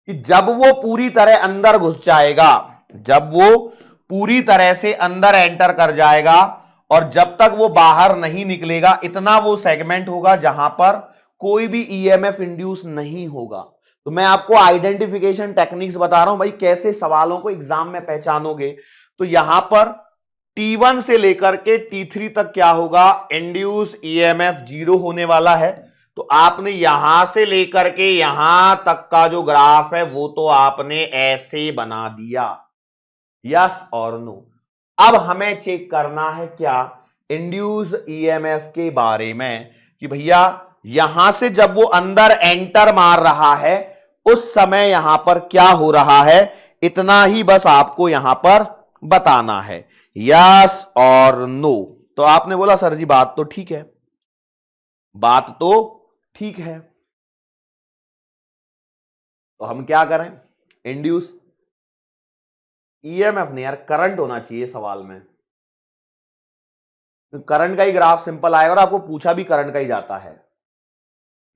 कि जब वो पूरी तरह अंदर घुस जाएगा, जब वो पूरी तरह से अंदर एंटर कर जाएगा और जब तक वो बाहर नहीं निकलेगा, इतना वो सेगमेंट होगा जहां पर कोई भी ईएमएफ इंड्यूस नहीं होगा। तो मैं आपको आइडेंटिफिकेशन टेक्निक्स बता रहा हूं भाई, कैसे सवालों को एग्जाम में पहचानोगे। तो यहां पर t1 से लेकर के t3 तक क्या होगा? इंड्यूस ईएमएफ 0 होने वाला है। तो आपने यहां से लेकर के यहां तक का जो ग्राफ है वो तो आपने ऐसे बना दिया, यस और नो। अब हमें चेक करना है क्या? इंड्यूस ईएमएफ के बारे में, कि भैया यहां से जब वो अंदर एंटर मार रहा है उस समय यहां पर क्या हो रहा है, इतना ही बस आपको यहां पर बताना है, यस और नो। तो आपने बोला सर जी बात तो ठीक है, बात तो ठीक है, तो हम क्या करें? इंड्यूस ईएमएफ नहीं यार, करंट होना चाहिए सवाल में। करंट का ही ग्राफ सिंपल आएगा और आपको पूछा भी करंट का ही जाता है,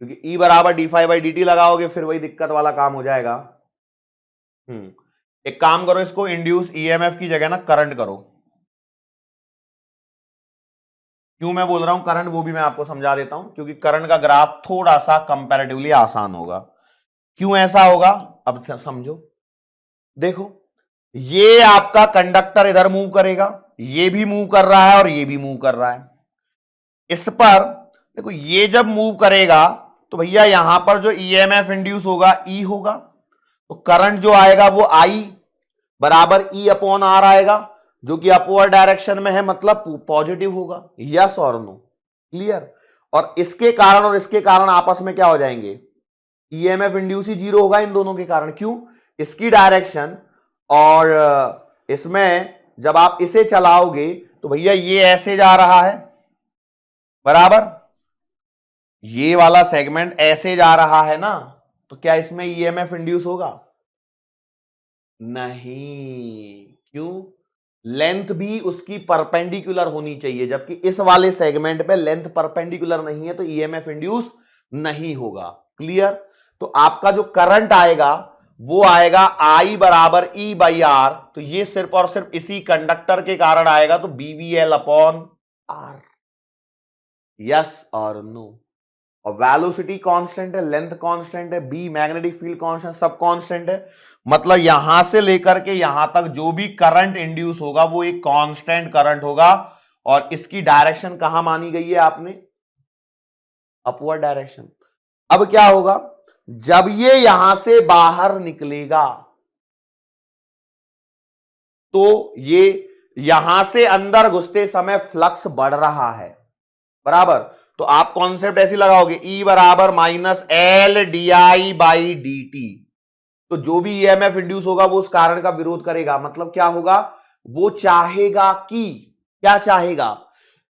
क्योंकि E बराबर d∅dt लगाओगे फिर वही दिक्कत वाला काम हो जाएगा। एक काम करो, इसको इंड्यूस ईएमएफ की जगह ना करंट करो। क्यों मैं बोल रहा हूं करंट, वो भी मैं आपको समझा देता हूं, क्योंकि करंट का ग्राफ थोड़ा सा कंपैरेटिवली आसान होगा। क्यों ऐसा होगा अब समझो। देखो ये आपका कंडक्टर इधर मूव करेगा, ये भी मूव कर रहा है और ये भी मूव कर रहा है। इस पर देखो ये जब मूव करेगा तो भैया यहां पर जो ईएमएफ इंड्यूस होगा ई होगा, तो करंट जो आएगा वो आई बराबर ई अपॉन आर आएगा। जो कि अपवर्ड डायरेक्शन में है, मतलब पॉजिटिव होगा। यस और नो? क्लियर? और इसके कारण आपस में क्या हो जाएंगे? ईएमएफ इंड्यूस ही जीरो होगा इन दोनों के कारण। क्यों? इसकी डायरेक्शन और इसमें जब आप इसे चलाओगे तो भैया ये ऐसे जा रहा है, बराबर, ये वाला सेगमेंट ऐसे जा रहा है ना, तो क्या इसमें ईएमएफ इंड्यूस होगा? नहीं। क्यों? लेंथ भी उसकी परपेंडिकुलर होनी चाहिए, जबकि इस वाले सेगमेंट पे लेंथ परपेंडिकुलर नहीं है, तो ईएमएफ इंड्यूस नहीं होगा। क्लियर? तो आपका जो करंट आएगा वो आएगा I बराबर E बाई आर, तो ये सिर्फ और सिर्फ इसी कंडक्टर के कारण आएगा, तो BVL अपॉन आर। यस और नो? और वेलोसिटी कांस्टेंट है, लेंथ कांस्टेंट है, बी मैग्नेटिक फील्ड कांस्टेंट, सब कांस्टेंट है, मतलब यहां से लेकर के यहां तक जो भी करंट इंड्यूस होगा वो एक कांस्टेंट करंट होगा। और इसकी डायरेक्शन कहां मानी गई है आपने? Upward direction. अब क्या होगा? जब ये यहां से बाहर निकलेगा तो ये यहां से अंदर घुसते समय फ्लक्स बढ़ रहा है, बराबर। तो आप कॉन्सेप्ट ऐसी लगाओगे, E बराबर minus L d I by D t. तो जो भी ईएमएफ इंड्यूस होगा वो उस कारण का विरोध करेगा। मतलब क्या होगा? वो चाहेगा कि, क्या चाहेगा?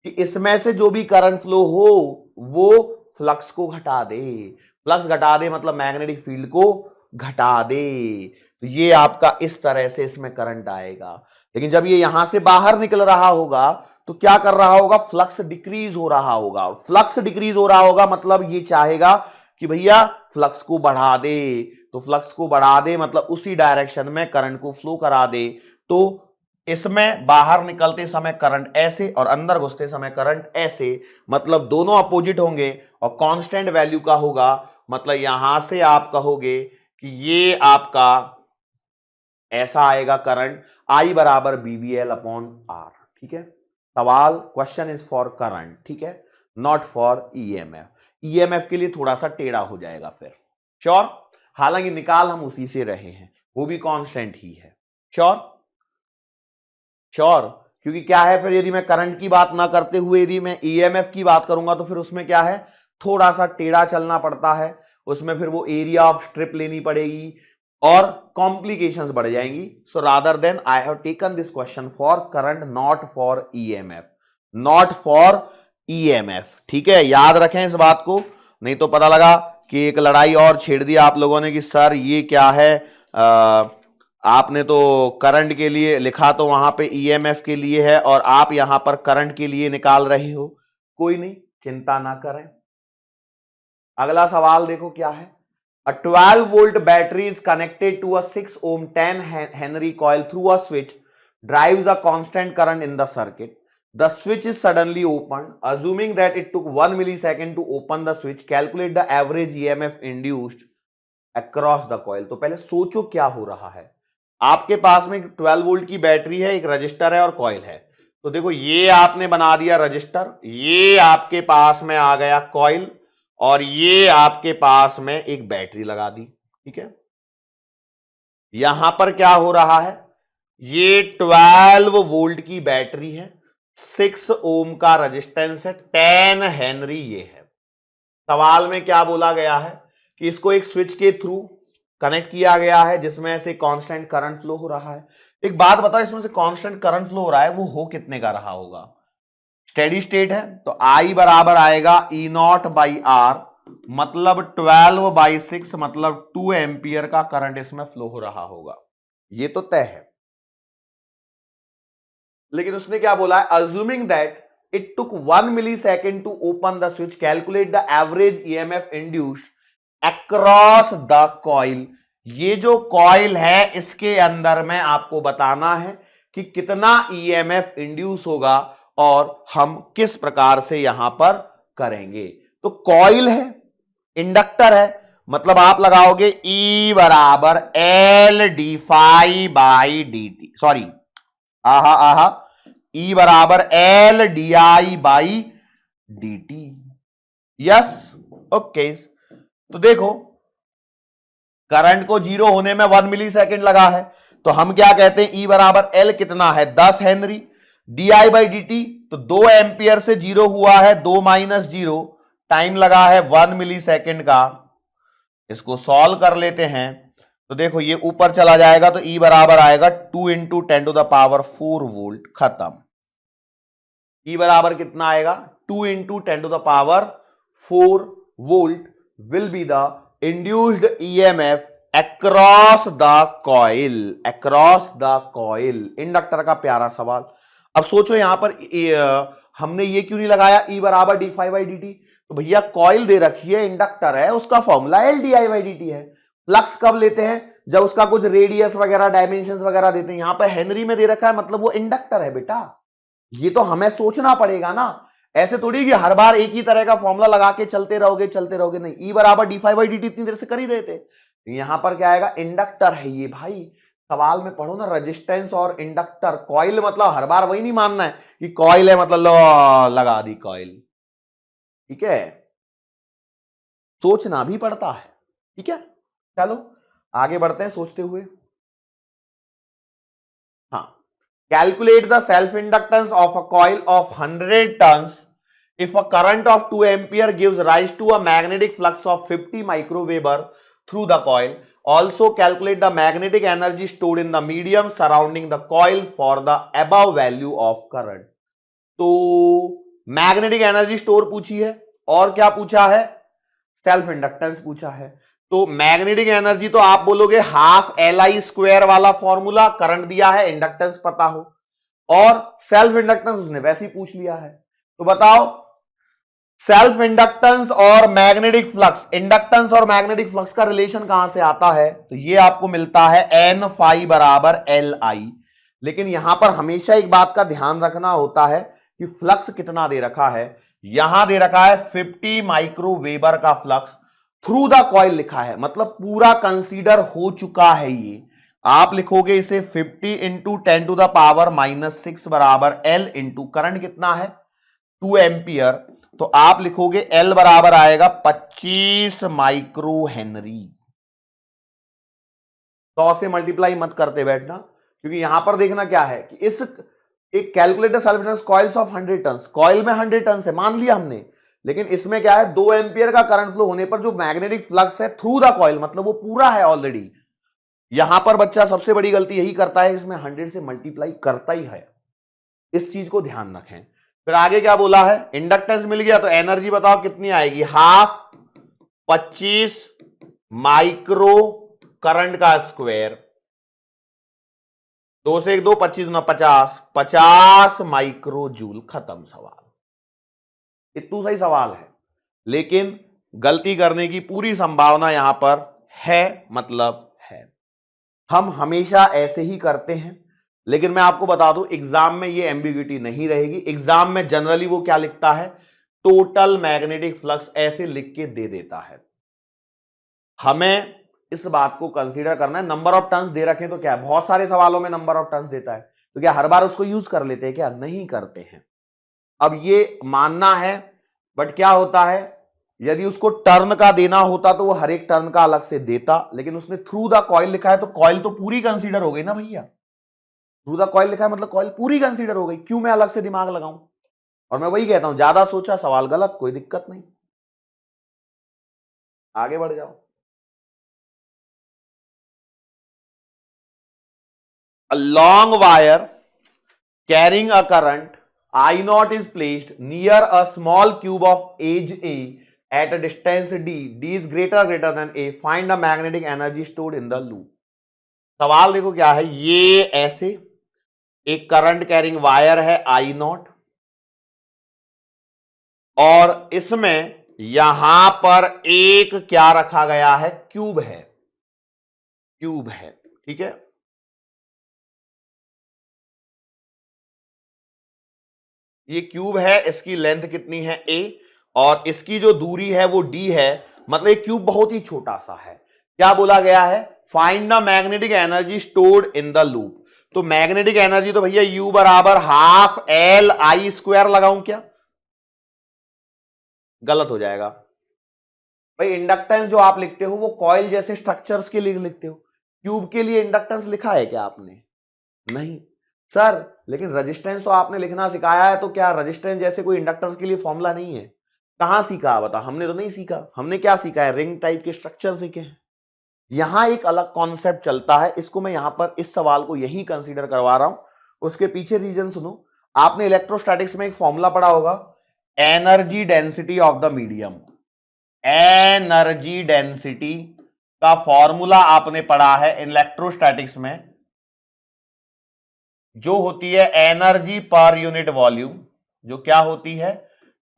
कि इसमें से जो भी करंट फ्लो हो वो फ्लक्स को घटा दे। फ्लक्स घटा दे मतलब मैग्नेटिक फील्ड को घटा दे। तो ये आपका इस तरह से इसमें करंट आएगा। लेकिन जब ये यहां से बाहर निकल रहा होगा तो क्या कर रहा होगा? फ्लक्स डिक्रीज हो रहा होगा। फ्लक्स डिक्रीज हो रहा होगा मतलब ये चाहेगा कि भैया फ्लक्स को बढ़ा दे। तो फ्लक्स को बढ़ा दे मतलब उसी डायरेक्शन में करंट को फ्लो करा दे। तो इसमें बाहर निकलते समय करंट ऐसे और अंदर घुसते समय करंट ऐसे, मतलब दोनों अपोजिट होंगे और कांस्टेंट वैल्यू का होगा। मतलब यहां से आप कहोगे कि ये आपका ऐसा आएगा करंट, I बराबर BVL अपॉन आर। ठीक है? सवाल, क्वेश्चन इज फॉर करंट, ठीक है, नॉट फॉर ईएमएफ। ईएमएफ के लिए थोड़ा सा टेढ़ा हो जाएगा फिर। श्योर? हालांकि निकाल हम उसी से रहे हैं, वो भी कांस्टेंट ही है। श्योर? श्योर? क्योंकि क्या है, फिर यदि मैं करंट की बात ना करते हुए यदि मैं ईएमएफ की बात करूंगा तो फिर उसमें क्या है, थोड़ा सा टेढ़ा चलना पड़ता है। उसमें फिर वो एरिया ऑफ स्ट्रिप लेनी पड़ेगी और कॉम्प्लिकेशंस बढ़ जाएंगी। So rather than I have taken this question for current, not for EMF, not for EMF. ठीक है, याद रखें इस बात को, नहीं तो पता लगा कि एक लड़ाई और छेड़ दी आप लोगों ने कि सर ये क्या है, आपने तो करंट के लिए लिखा तो वहां पे ईएमएफ के लिए है और आप यहां पर करंट के लिए निकाल रहे हो। कोई नहीं, चिंता ना करें। अगला सवाल देखो क्या है। A 12 volt battery is connected to a 6 ohm 10 Henry coil through a switch, drives a constant current in the circuit. The switch is suddenly opened. Assuming that it took 1 millisecond to open the switch, calculate the average EMF induced across the coil. तो पहले सोचो क्या हो रहा है। आपके पास में 12 volt की बैटरी है, एक रजिस्टर है और कॉइल है। तो देखो ये आपने बना दिया रजिस्टर, ये आपके पास में आ गया कॉइल और ये आपके पास में एक बैटरी लगा दी। ठीक है, यहां पर क्या हो रहा है, ये 12 वोल्ट की बैटरी है, 6 ओम का रेजिस्टेंस है, 10 हेनरी ये है। सवाल में क्या बोला गया है कि इसको एक स्विच के थ्रू कनेक्ट किया गया है जिसमें से कांस्टेंट करंट फ्लो हो रहा है। एक बात बताओ, इसमें से कांस्टेंट करंट फ्लो हो रहा है वो हो कितने का रहा होगा? स्टेडी स्टेट है तो I बराबर आएगा E नॉट बाई आर, मतलब 12 बाई 6 मतलब 2 एंपियर का करंट इसमें फ्लो हो रहा होगा। ये तो तय है। लेकिन उसने क्या बोला है, assuming that it took 1 millisecond to open the switch, calculate the average EMF induced across the coil. ये जो कॉइल है इसके अंदर में आपको बताना है कि कितना ईएमएफ इंड्यूस होगा और हम किस प्रकार से यहां पर करेंगे। तो कॉइल है, इंडक्टर है, मतलब आप लगाओगे E बराबर L d phi by D t, sorry aha E बराबर L d I by D T. Yes, okay. तो देखो करंट को जीरो होने में 1 मिली सेकेंड लगा है, तो हम क्या कहते हैं, E बराबर L कितना है 10 हेनरी, DI बाई dt तो 2 एंपियर से 0 हुआ है 2 माइनस 0, टाइम लगा है 1 मिली सेकेंड का। इसको सॉल्व कर लेते हैं तो देखो ये ऊपर चला जाएगा तो E बराबर आएगा 2 into 10 to the power 4 volt, खत्म। E बराबर कितना आएगा 2 into 10 to the power 4 volt will be the induced EMF across the coil. Inductor का प्यारा सवाल। अब सोचो यहां पर हमने ये क्यों नहीं लगाया E बराबर d phi by D t, तो भैया कॉइल दे रखी है, इंडक्टर है, उसका formula L d I by D t है। फ्लक्स कब लेते हैं, जब उसका कुछ रेडियस वगैरह डायमेंशंस वगैरह देते हैं। यहां पर हेनरी में दे रखा है, मतलब वो इंडक्टर है बेटा। ये तो हमें सोचना पड़ेगा ना, ऐसे थोड़ी कि हर बार एक ही तरह का फॉर्मूला लगा के चलते रहोगे नहीं। ई बराबर d phi by D t इतनी देर से कर ही रहे थे। यहां पर क्या आएगा, इंडक्टर है ये भाई। सवाल में पढ़ो ना, रेजिस्टेंस और इंडक्टर। कॉइल मतलब हर बार वही नहीं मानना है कि कॉइल है मतलब लो लगा दी कॉइल, ठीक है, सोचना भी पड़ता है, ठीक है। चलो आगे बढ़ते हैं सोचते हुए। हाँ, calculate the self inductance of a coil of 100 turns if a current of 2 ampere gives rise to a magnetic flux of 50 microweber through the coil. Also calculate the magnetic energy stored in the medium surrounding the coil for the above value of current. तो magnetic energy store पूछी है और क्या पूछा है, self inductance पूछा है। तो मैग्नेटिक एनर्जी तो आप बोलोगे हाफ LI स्क्वायर वाला फॉर्मूला, करंट दिया है, इंडक्टेंस पता हो, और सेल्फ इंडक्टेंस उसने वैसे ही पूछ लिया है। तो बताओ सेल्फ इंडक्टेंस और मैग्नेटिक फ्लक्स, इंडक्टेंस और मैग्नेटिक फ्लक्स का रिलेशन कहां से आता है, तो ये आपको मिलता है N फाई बराबर LI। लेकिन यहां पर हमेशा एक बात का ध्यान रखना होता है कि फ्लक्स कितना दे रखा है। यहां दे रखा है 50 माइक्रोवेबर का फ्लक्स थ्रू द कॉइल लिखा है, मतलब पूरा कंसीडर हो चुका है ये। आप लिखोगे इसे 50 इंटू 10 टू द पावर -6 बराबर L इंटू करंट कितना है 2 एम्पियर, तो आप लिखोगे L बराबर आएगा 25 माइक्रो हेनरी। 100 से मल्टीप्लाई मत करते बैठना, क्योंकि यहां पर देखना क्या है कि इस एक calculator self inductance coils of 100 turns, coil में 100 टर्न्स है मान लिया हमने, लेकिन इसमें क्या है 2 एम्पियर का करंट फ्लो होने पर जो मैग्नेटिक फ्लक्स है थ्रू द कॉइल, मतलब वो पूरा है ऑलरेडी। यहां पर बच्चा सबसे बड़ी गलती यही करता है, इसमें 100 से मल्टीप्लाई करता ही है, इस चीज को ध्यान रखें। फिर आगे क्या बोला है, इंडक्टेंस मिल गया तो एनर्जी बताओ कितनी आएगी, हाफ 25 माइक्रो करंट का स्क्वायर, 2 से 1 2 25 गुना 50 माइक्रो जूल, खत्म सवाल। इतना सही सवाल है, लेकिन गलती करने की पूरी संभावना यहां पर है, मतलब है। हम हमेशा ऐसे ही करते हैं, लेकिन मैं आपको बता दूं एग्जाम में ये एम्बिग्यूटी नहीं रहेगी। एग्जाम में जनरली वो क्या लिखता है, टोटल मैग्नेटिक फ्लक्स ऐसे लिख के दे देता है। हमें इस बात को कंसीडर करना है, नंबर ऑफ टर्न्स दे रखे तो क्या है, बहुत सारे सवालों में नंबर ऑफ टर्न्स देता है, तो क्या हर बार उसको यूज कर लेते हैं क्या, नहीं करते हैं। अब ये मानना है, बट क्या होता है यदि उसको टर्न का देना होता तो वो हर एक टर्न का अलग से देता, लेकिन उसने थ्रू द कॉइल लिखा है तो कॉइल तो पूरी कंसीडर हो गई ना भैया। थ्रू द कॉइल लिखा है मतलब कॉइल पूरी कंसीडर हो गई, क्यों मैं अलग से दिमाग लगाऊं। और मैं वही कहता हूं, ज्यादा सोचा सवाल गलत, कोई दिक्कत नहीं, आगे बढ़ जाओ। A long wire carrying a current I naught is placed near a small cube of edge A at a distance D. D is greater than A. Find the magnetic energy stored in the loop. सवाल देखो क्या है, ये ऐसे एक current carrying wire है I not, और इसमें यहां पर एक क्या रखा गया है, क्यूब है, क्यूब है, ठीक है। ये क्यूब है, इसकी लेंथ कितनी है A, और इसकी जो दूरी है वो D है, मतलब ये क्यूब बहुत ही छोटा सा है। क्या बोला गया है, find the magnetic energy stored in the loop. तो मैग्नेटिक एनर्जी तो भैया U बराबर हाफ LI स्क्वायर लगाऊं क्या, गलत हो जाएगा भाई। इंडक्टेंस जो आप लिखते हो वो कॉइल जैसे स्ट्रक्चर्स के लिए लिखते हो, क्यूब के लिए इंडक्टेंस लिखा है क्या आपने? नहीं सर, लेकिन रेजिस्टेंस तो आपने लिखना सिखाया है, तो क्या रेजिस्टेंस जैसे कोई इंडक्टेंस के लिए फॉर्मूला नहीं है? कहां सीखा बता, हमने तो नहीं सीखा। हमने क्या सीखा है? रिंग टाइप के स्ट्रक्चर सीखे हैं। यहां एक अलग कॉन्सेप्ट चलता है, इसको मैं यहां पर इस सवाल को यही कंसीडर करवा रहा हूं। उसके पीछे रीजन सुनो। आपने इलेक्ट्रोस्टैटिक्स में एक फॉर्मूला पढ़ा होगा, energy density of the medium. Energy density का फॉर्मूला आपने पढ़ा है इलेक्ट्रोस्टैटिक्स में, जो होती है एनर्जी पर यूनिट वॉल्यूम। जो क्या होती है?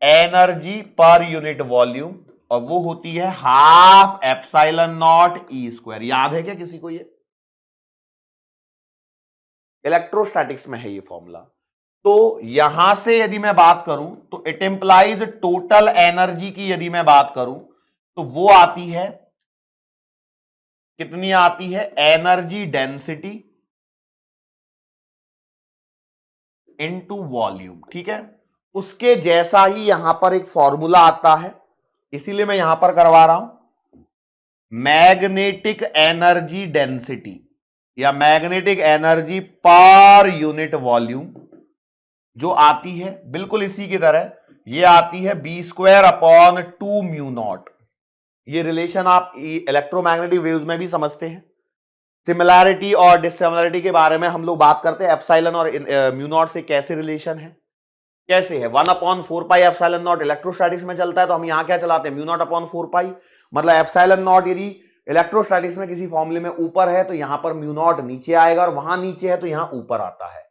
एनर्जी पर यूनिट वॉल्यूम, और वो होती है half epsilon not E square. याद है क्या किसी को? ये इलेक्ट्रोस्टैटिक्स में है ये फॉर्मूला। तो यहां से यदि मैं बात करूं तो इट इंप्लाइज टोटल एनर्जी की यदि मैं बात करूं तो वो आती है, कितनी आती है? Energy density into volume. ठीक है, उसके जैसा ही यहां पर एक फॉर्मूला आता है, इसीलिए मैं यहां पर करवा रहा हूं। मैग्नेटिक एनर्जी डेंसिटी या magnetic energy per unit volume जो आती है बिल्कुल इसी की तरह, ये आती है B square upon 2 mu naught. ये रिलेशन आप इलेक्ट्रोमैग्नेटिक वेव्स में भी समझते हैं। सिमिलैरिटी और डिससिमिलैरिटी के बारे में हम लोग बात करते हैं, एप्सिलॉन और म्यू नॉट से कैसे रिलेशन है, कैसे है। 1/4 पाई एप्सिलॉन नॉट इलेक्ट्रोस्टैटिक्स में चलता है, तो हम यहां क्या चलाते हैं? म्यू नॉट अपॉन 4 पाई। मतलब एप्सिलॉन नॉट यदि इलेक्ट्रोस्टैटिक्स में किसी फॉर्मूले में ऊपर है तो यहां पर म्यू नॉट नीचे आएगा, और वहां नीचे है तो यहां ऊपर आता है।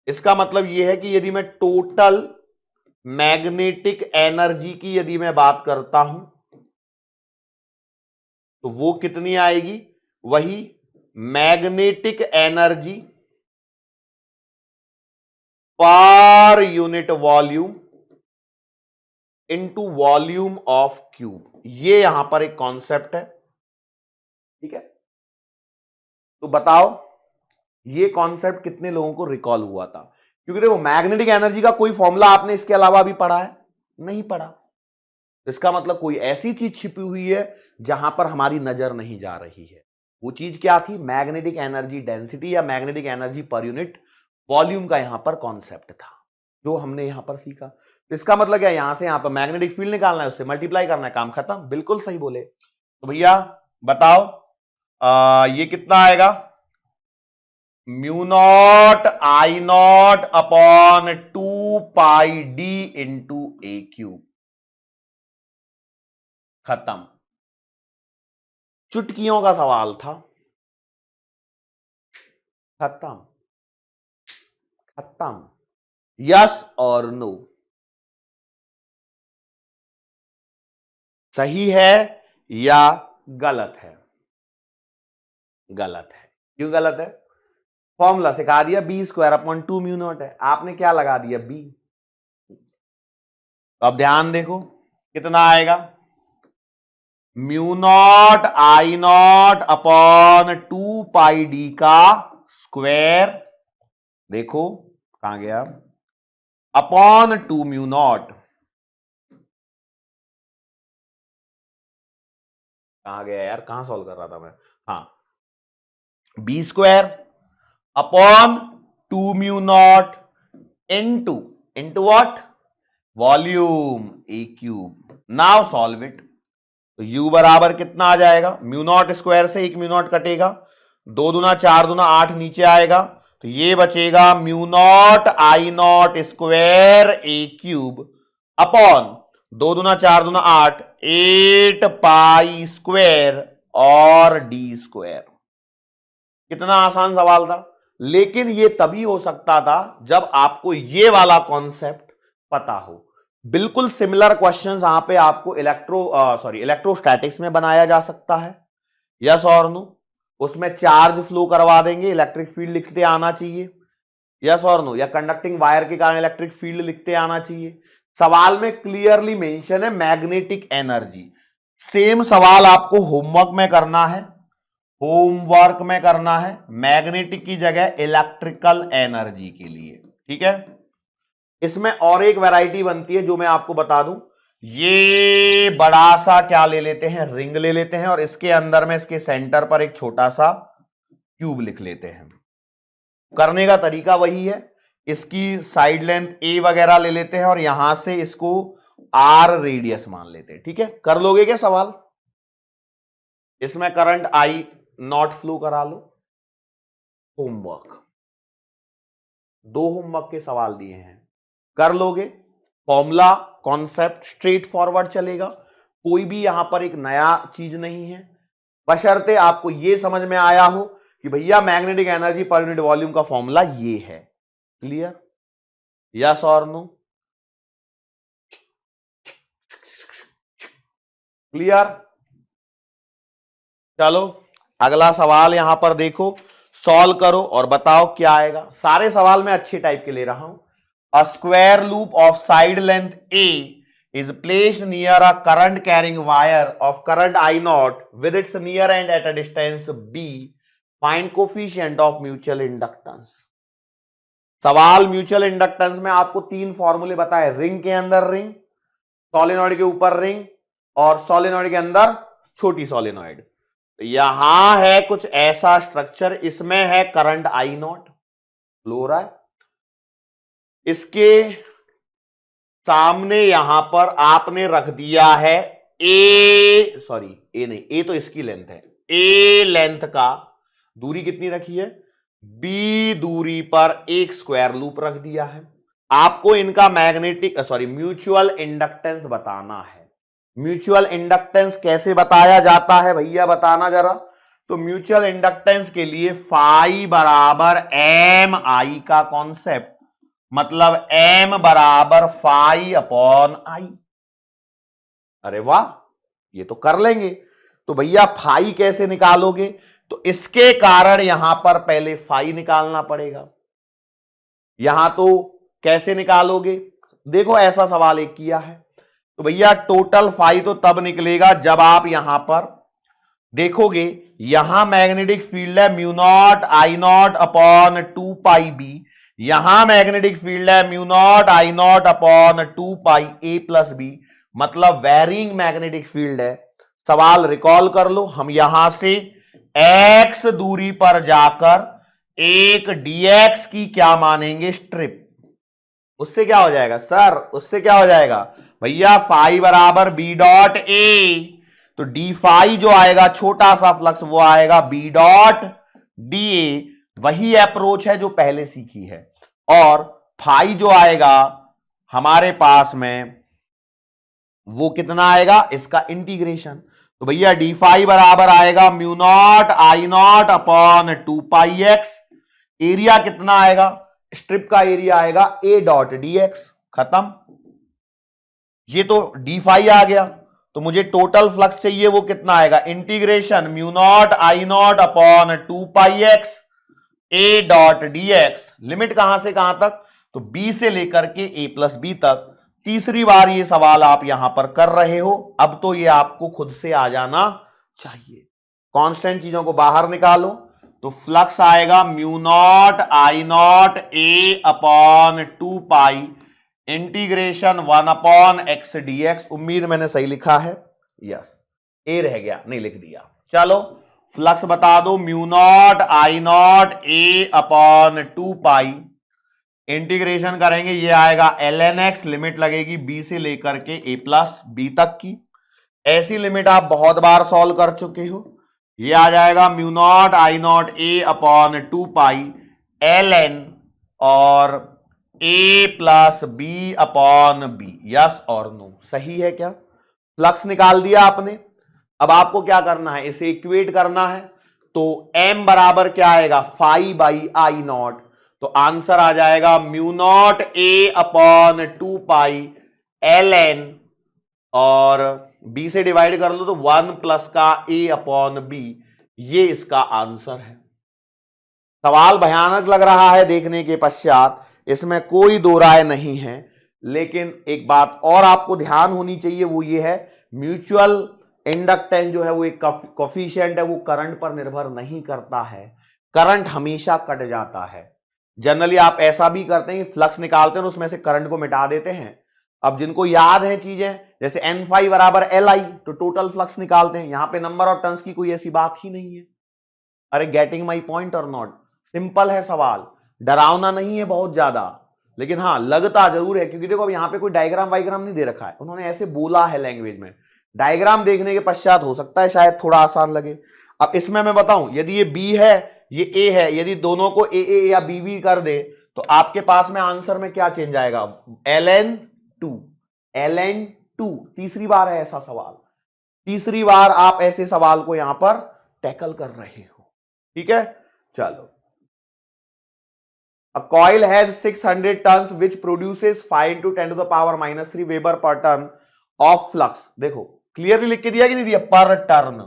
इसका मतलब यह है कि यदि मैं टोटल मैग्नेटिक एनर्जी की यदि मैं बात करता हूं तो वो कितनी आएगी? वही magnetic energy per unit volume into volume of cube. ये यहां पर एक कॉन्सेप्ट है। ठीक है, तो बताओ ये कॉन्सेप्ट कितने लोगों को रिकॉल हुआ था? क्योंकि देखो, मैग्नेटिक एनर्जी का कोई फॉर्मूला आपने इसके अलावा भी पढ़ा है? नहीं पढ़ा। इसका मतलब कोई ऐसी चीज छिपी हुई है जहां पर हमारी नजर नहीं जा रही है। वो चीज क्या थी? मैग्नेटिक एनर्जी डेंसिटी या magnetic energy per unit volume का यहां पर कॉन्सेप्ट था, जो हमने यहां पर सीखा। तो इसका मतलब क्या? यहां से यहां पर मैग्नेटिक फील्ड निकालना है, उससे मल्टीप्लाई करना है, काम खत्म। बिल्कुल सही बोले। तो भैया बताओ, ये कितना आएगा? Mu naught I naught upon 2 pi D into A cube. खत्म। चुटकियों का सवाल था, खत्म। खत्म। यस और नो, सही है या गलत है? गलत है। क्यों गलत है? फॉर्मूला सिखा दिया, B square upon 2 mu naught है, आपने क्या लगा दिया? बी। तो अब ध्यान देखो कितना आएगा? Mu naught I naught upon 2 pi D का स्क्वायर, देखो कहां गया, अपॉन 2 म्यू नॉट। कहां गया यार, कहां सॉल्व कर रहा था मैं? हाँ, B square upon 2 mu naught into into what? Volume a cube. Now solve it. तो u बराबर कितना आ जाएगा? म्यू नॉट स्क्वायर से एक म्यू नॉट कटेगा, 2 दूना 4 दूना 8 नीचे आएगा, तो ये बचेगा mu naught I not square A cube upon 2 दूना 4 दूना 8, 8 पाई स्क्वायर और डी स्क्वायर। कितना आसान सवाल था। लेकिन ये तभी हो सकता था जब आपको ये वाला कॉन्सेप्ट पता हो। बिल्कुल सिमिलर क्वेश्चंस यहां पे आपको इलेक्ट्रोस्टैटिक्स में बनाया जा सकता है। यस और नो? उसमें चार्ज फ्लो करवा देंगे, इलेक्ट्रिक फील्ड लिखते आना चाहिए। यस और नो? या कंडक्टिंग वायर के कारण इलेक्ट्रिक फील्ड लिखते आना चाहिए। सवाल में क्लियरली मेंशन है मैग्नेटिक एनर्जी। सेम सवाल आपको होमवर्क में करना है, होमवर्क में करना है मैग्नेटिक की जगह इलेक्ट्रिकल एनर्जी के लिए। ठीक है, इसमें और एक वैरायटी बनती है जो मैं आपको बता दूं, ये बड़ा सा क्या ले लेते हैं, रिंग ले लेते हैं, और इसके अंदर में इसके सेंटर पर एक छोटा सा क्यूब लिख लेते हैं। करने का तरीका वही है, इसकी साइड लेंथ a वगैरह ले लेते हैं और यहां से इसको r रेडियस मान लेते हैं। ठीक है, कर लोगे क्या सवाल? इसमें करंट I नॉट फ्लो करा लो। होमवर्क, 2 होमवर्क के सवाल दिए हैं, कर लोगे। फॉर्मूला कॉन्सेप्ट स्ट्रेट फॉरवर्ड चलेगा, कोई भी यहां पर एक नया चीज नहीं है, बशर्ते आपको यह समझ में आया हो कि भैया magnetic energy per unit volume का फॉर्मूला ये है। क्लियर? यस और नो? क्लियर? चलो अगला सवाल यहां पर देखो, सॉल्व करो और बताओ क्या आएगा। सारे सवाल मैं अच्छे टाइप के ले रहा हूं। अ square loop of side length A is placed near a current carrying wire of current I naught with its near end at a distance B. Find coefficient of mutual inductance. सवाल mutual inductance में आपको 3 फॉर्मूले बताए, ring के अंदर ring, solenoid के ऊपर ring और सोलेनॉइड के अंदर छोटी सोलेनॉइड। तो यहां है कुछ ऐसा स्ट्रक्चर, इसमें है करंट आई नॉट फ्लो हो रहा है, इसके सामने यहां पर आपने रख दिया है ए नहीं, ए तो इसकी लेंथ है, ए लेंथ का दूरी कितनी रखी है, बी दूरी पर एक स्क्वायर लूप रख दिया है। आपको इनका म्यूचुअल इंडक्टेंस बताना है। म्यूचुअल इंडक्टेंस कैसे बताया जाता है भैया, बताना जरा। तो म्यूचुअल इंडक्टेंस के लिए फाई बराबर एम आई का कॉन्सेप्ट, मतलब एम बराबर फाई अपॉन आई। अरे वाह, ये तो कर लेंगे। तो भैया फाई कैसे निकालोगे, तो इसके कारण यहां पर पहले फाई निकालना पड़ेगा। यहां तो कैसे निकालोगे, देखो ऐसा सवाल एक किया है, तो भैया टोटल फाई तो तब निकलेगा जब आप यहां पर देखोगे, यहां मैग्नेटिक फील्ड है mu naught I naught upon 2 pi b, यहां मैग्नेटिक फील्ड है mu naught I naught upon 2 pi A plus b, मतलब वेरिंग मैग्नेटिक फील्ड है। सवाल रिकॉल कर लो, हम यहां से x दूरी पर जाकर एक dx की क्या मानेंगे, स्ट्रिप। उससे क्या हो जाएगा सर, उससे क्या हो जाएगा भैया, फाई बराबर बी डॉट ए, तो डी फाई जो आएगा छोटा सा फ्लक्स वो आएगा बी डॉट डी ए, वही अप्रोच है जो पहले सीखी है। और फाई जो आएगा हमारे पास में वो कितना आएगा, इसका इंटीग्रेशन। तो भैया डी फाई बराबर आएगा mu naught I naught upon 2 pi x, area कितना आएगा, स्ट्रिप का एरिया आएगा ए डॉट डी एक्स, खत्म। ये तो डी फाई आ गया, तो मुझे टोटल फ्लक्स चाहिए, वो कितना आएगा, integration mu naught I naught upon 2 pi x A dot d x. Limit कहां से कहां तक, तो बी से लेकर के ए प्लस बी तक। तीसरी बार ये सवाल आप यहां पर कर रहे हो, अब तो ये आपको खुद से आ जाना चाहिए। कांस्टेंट चीजों को बाहर निकालो, तो फ्लक्स आएगा mu naught I naught a upon 2 pi integration 1 upon x D x. उम्मीद मैंने सही लिखा है, यस, ए रह गया, नहीं लिख दिया। चलो फ्लक्स बता दो, mu naught I naught a upon 2 pi integration करेंगे, ये आएगा ln x, लिमिट लगेगी b से लेकर के a प्लस बी तक की। ऐसी लिमिट आप बहुत बार सॉल्व कर चुके हो। ये आ जाएगा mu naught I naught a upon 2 pi ln और a plus b upon b. Yes और नो, सही है क्या? फ्लक्स निकाल दिया आपने। अब आपको क्या करना है, इसे इक्वेट करना है। तो m बराबर क्या आएगा, फाई बाई आई नॉट, तो आंसर आ जाएगा mu not a upon 2 pi ln और b से डिवाइड कर लो तो 1 प्लस का a अपॉन b, ये इसका आंसर है। सवाल भयानक लग रहा है देखने के पश्चात, इसमें कोई दो राय नहीं है, लेकिन एक बात और आपको ध्यान होनी चाहिए, वो ये है म्यूचुअल इंडक्टेंस जो है वो एक कोफिशिएंट है, वो करंट पर निर्भर नहीं करता है। करंट हमेशा कट जाता है। जनरली आप ऐसा भी करते हैं, फ्लक्स निकालते हैं और उसमें से करंट को मिटा देते हैं। अब जिनको याद है चीजें, जैसे एन फाई बराबर एल आई, तो टोटल फ्लक्स निकालते हैं। यहां पे नंबर ऑफ टर्न्स की कोई ऐसी बात ही नहीं है। अरे गेटिंग माई पॉइंट और नॉट? सिंपल है सवाल, डरावना नहीं है बहुत ज्यादा, लेकिन हाँ लगता जरूर है, क्योंकि देखो अब यहां पे कोई डायग्राम वाइग्राम नहीं दे रखा है, उन्होंने ऐसे बोला है लैंग्वेज में। डायग्राम देखने के पश्चात हो सकता है शायद थोड़ा आसान लगे। अब इसमें मैं बताऊं, यदि ये बी है ये ए है, यदि दोनों को ए ए या बी बी कर दे तो आपके पास में आंसर में क्या चेंज आएगा? ln2 ln2। तीसरी बार है ऐसा सवाल, तीसरी बार आप ऐसे सवाल को यहां पर टैकल कर रहे हो, ठीक है। चलो, a coil has 600 tons which produces 5 into 10 to the power minus 3 weber पर टर्न ऑफ फ्लक्स। देखो क्लियरली लिख के दिया कि नहीं दिया? पर टर्न।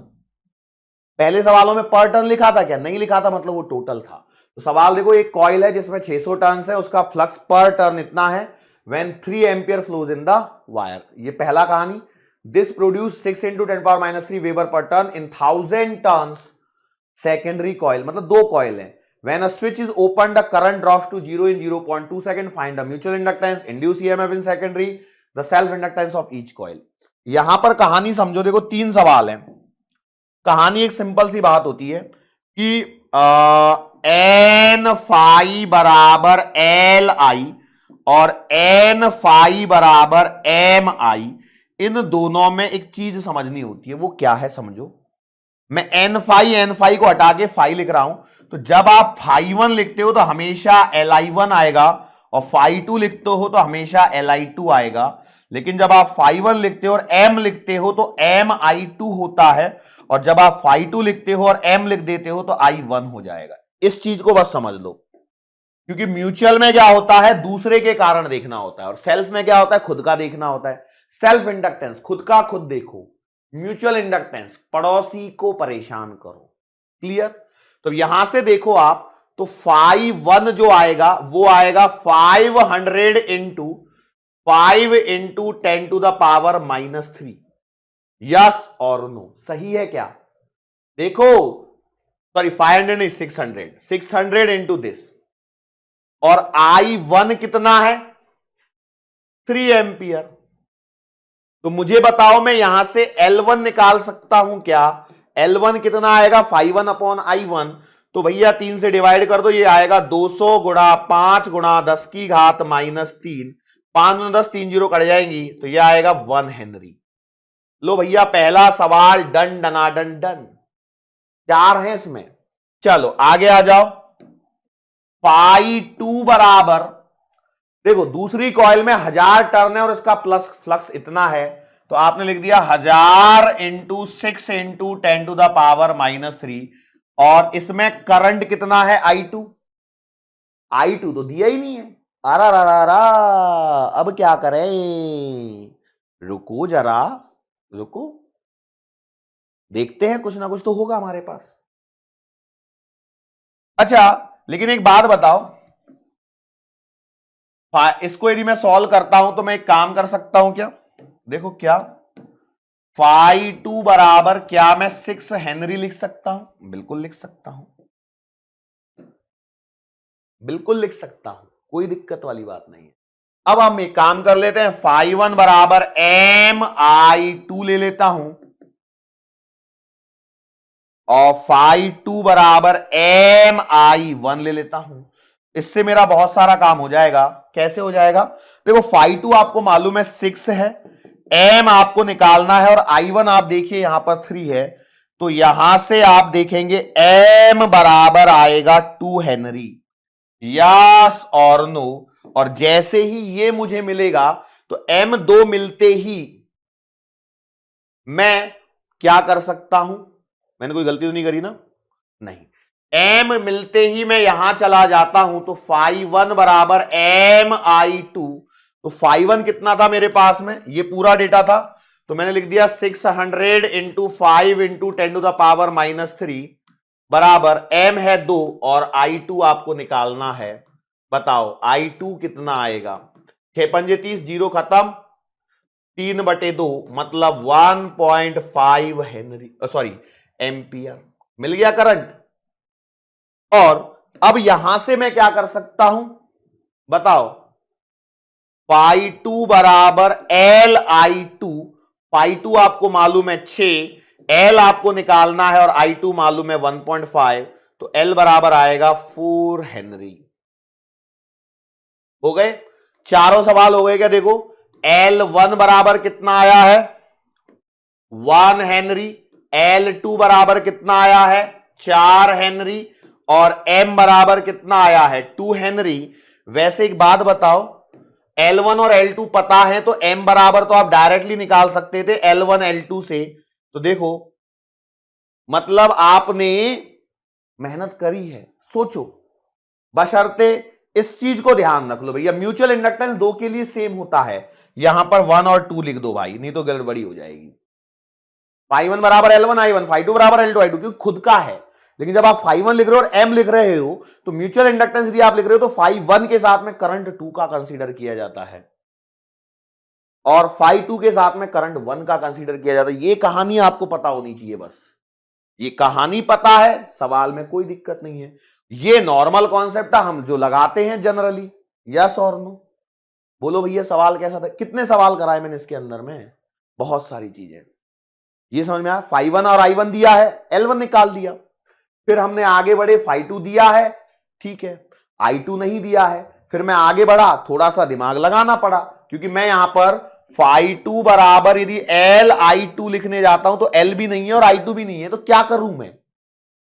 पहले सवालों में पर टर्न लिखा था क्या? नहीं लिखा था, मतलब वो टोटल था। तो सवाल देखो, एक कॉइल है जिसमें 600 टर्न्स है, उसका फ्लक्स पर टर्न इतना है when 3 ampere flows in the wire. ये पहला कहानी। This produce 6 into 10 power minus 3 weber पर turn in 1000 turns. Secondary coil मतलब दो कॉइल है। When a switch is opened, the current drops to 0 in 0.2 second. Find the mutual inductance, induced EMF in secondary, the self inductance of each coil. यहां पर कहानी समझो, देखो तीन सवाल हैं। कहानी एक सिंपल सी बात होती है कि एन फाई बराबर एल आई और एन फाई बराबर एम आई, इन दोनों में एक चीज समझनी होती है। वो क्या है समझो। मैं एन फाई को हटा के फाई लिख रहा हूं, तो जब आप फाई 1 लिखते हो तो हमेशा LI1 आएगा, और फाई 2 लिखते हो तो हमेशा LI2 आएगा। लेकिन जब आप फाई 1 लिखते हो और M लिखते हो तो MI2 होता है, और जब आप फाई 2 लिखते हो और M लिख देते हो तो I1 हो जाएगा। इस चीज को बस समझ लो, क्योंकि म्यूचुअल में क्या होता है? दूसरे के कारण देखना होता है, और सेल्फ में क्या होता है? खुद का देखना होता है। सेल्फ इंडक्टेंस खुद का खुद देखो, म्यूचुअल इंडक्टेंस पड़ोसी को परेशान करो। क्लियर? तो यहां से देखो आप, तो 5 जो आएगा वो आएगा 500 into 5 into 10 to the power -3। Yes और नो? सही है क्या? देखो, सॉरी 500 नहीं, 600 इंटू दिस, और I1 कितना है? 3 एम्पियर। तो मुझे बताओ, मैं यहां से L1 निकाल सकता हूं क्या? L1 कितना आएगा? 5 अपॉन I1। तो भैया 3 से डिवाइड कर दो, ये आएगा 200 गुणा 5 गुणा 10 की घात -3। 5 में 10, 3 जीरो कट जाएंगी, तो ये आएगा 1 हेनरी। लो भैया, पहला सवाल डन डनाडन डन। 4 है इसमें। चलो आगे आ जाओ। फाई 2 बराबर, देखो दूसरी कॉइल में 1000 टर्न है और इसका प्लस फ्लक्स इतना है, तो आपने लिख दिया 1000 into 6 into 10 to the power -3, और इसमें करंट कितना है? I2। I2 तो दिया ही नहीं है। अरा रा रा रा, अब क्या करें? रुको जरा, रुको, देखते हैं, कुछ ना कुछ तो होगा हमारे पास। अच्छा, लेकिन एक बात बताओ, इसको यदि मैं सॉल्व करता हूं तो मैं एक काम कर सकता हूं क्या? देखो क्या, फाई 2 बराबर क्या मैं 6 हेनरी लिख सकता हूं? बिल्कुल लिख सकता हूं, बिल्कुल लिख सकता हूं, कोई दिक्कत वाली बात नहीं है। अब हम एक काम कर लेते हैं, फाई 1 बराबर MI2 ले लेता हूं, और फाई 2 बराबर MI1 ले लेता हूं। इससे मेरा बहुत सारा काम हो जाएगा। कैसे हो जाएगा? देखो फाई 2 आपको मालूम है 6 है, M आपको निकालना है, और I1 आप देखिए यहां पर 3 है, तो यहां से आप देखेंगे M बराबर आएगा 2 हेनरी। यस और नो? और जैसे ही ये मुझे मिलेगा, तो M2 मिलते ही मैं क्या कर सकता हूं? मैंने कोई गलती तो नहीं करी ना? नहीं। M मिलते ही मैं यहां चला जाता हूं, तो फाई 1 बराबर MI2। तो फाई 1 कितना था मेरे पास में? ये पूरा डेटा था, तो मैंने लिख दिया 600 into 5 into 10 to the power -3 बराबर M है 2, और I2 आपको निकालना है। बताओ I2 कितना आएगा? 6 पंजे 30, जीरो खत्म, 3/2 मतलब 1.5 हेनरी, सॉरी एम्पियर। मिल गया करंट। और अब यहां से मैं क्या कर सकता हूं? बताओ, फाई टू बराबर L I two, phi two आपको मालूम है 6, एल आपको निकालना है और आई टू मालूम है 1.5, तो एल बराबर आएगा 4 हेनरी। हो गए चारों सवाल हो गए क्या? देखो एल वन बराबर कितना आया है 1 हेनरी, एल टू बराबर कितना आया है 4 हेनरी, और एम बराबर कितना आया है 2 हेनरी। वैसे एक बात बताओ, L1 और L2 पता है तो M बराबर तो आप डायरेक्टली निकाल सकते थे L1 L2 से। तो देखो मतलब आपने मेहनत करी है, सोचो, बशर्ते इस चीज को ध्यान रख लो भैया, म्यूचुअल इंडक्टेंस दो के लिए सेम होता है, यहां पर 1 और 2 लिख दो भाई, नहीं तो गड़बड़ी हो जाएगी। फाई वन बराबर L1 I1, फाई टू बराबर L2 I2, क्योंकि खुद का है। लेकिन जब आप फाई वन लिख रहे हो और M लिख रहे हो तो म्यूचुअल इंडक्टेंस यदि आप लिख रहे हो तो फाई वन के साथ में करंट 2 का कंसीडर किया जाता है और फाई टू के साथ में करंट 1 का कंसीडर किया जाता है। ये कहानी आपको पता होनी चाहिए, बस ये कहानी पता है, सवाल में कोई दिक्कत नहीं है। ये नॉर्मल कॉन्सेप्ट है, हम जो लगाते हैं जनरली। यस और नो बोलो भैया, सवाल कैसा था? कितने सवाल कराए मैंने इसके अंदर में? बहुत सारी चीजें। ये समझ में आया? फाई वन और आई वन दिया है, L1 निकाल दिया, फिर हमने आगे बढ़े, फाई टू दिया है, ठीक है, आई टू नहीं दिया है, फिर मैं आगे बढ़ा, थोड़ा सा दिमाग लगाना पड़ा, क्योंकि मैं यहां पर फाई टू बराबर यदि एल आई टू लिखने जाता हूं तो एल भी नहीं है और आई टू भी नहीं है, तो क्या करूं मैं?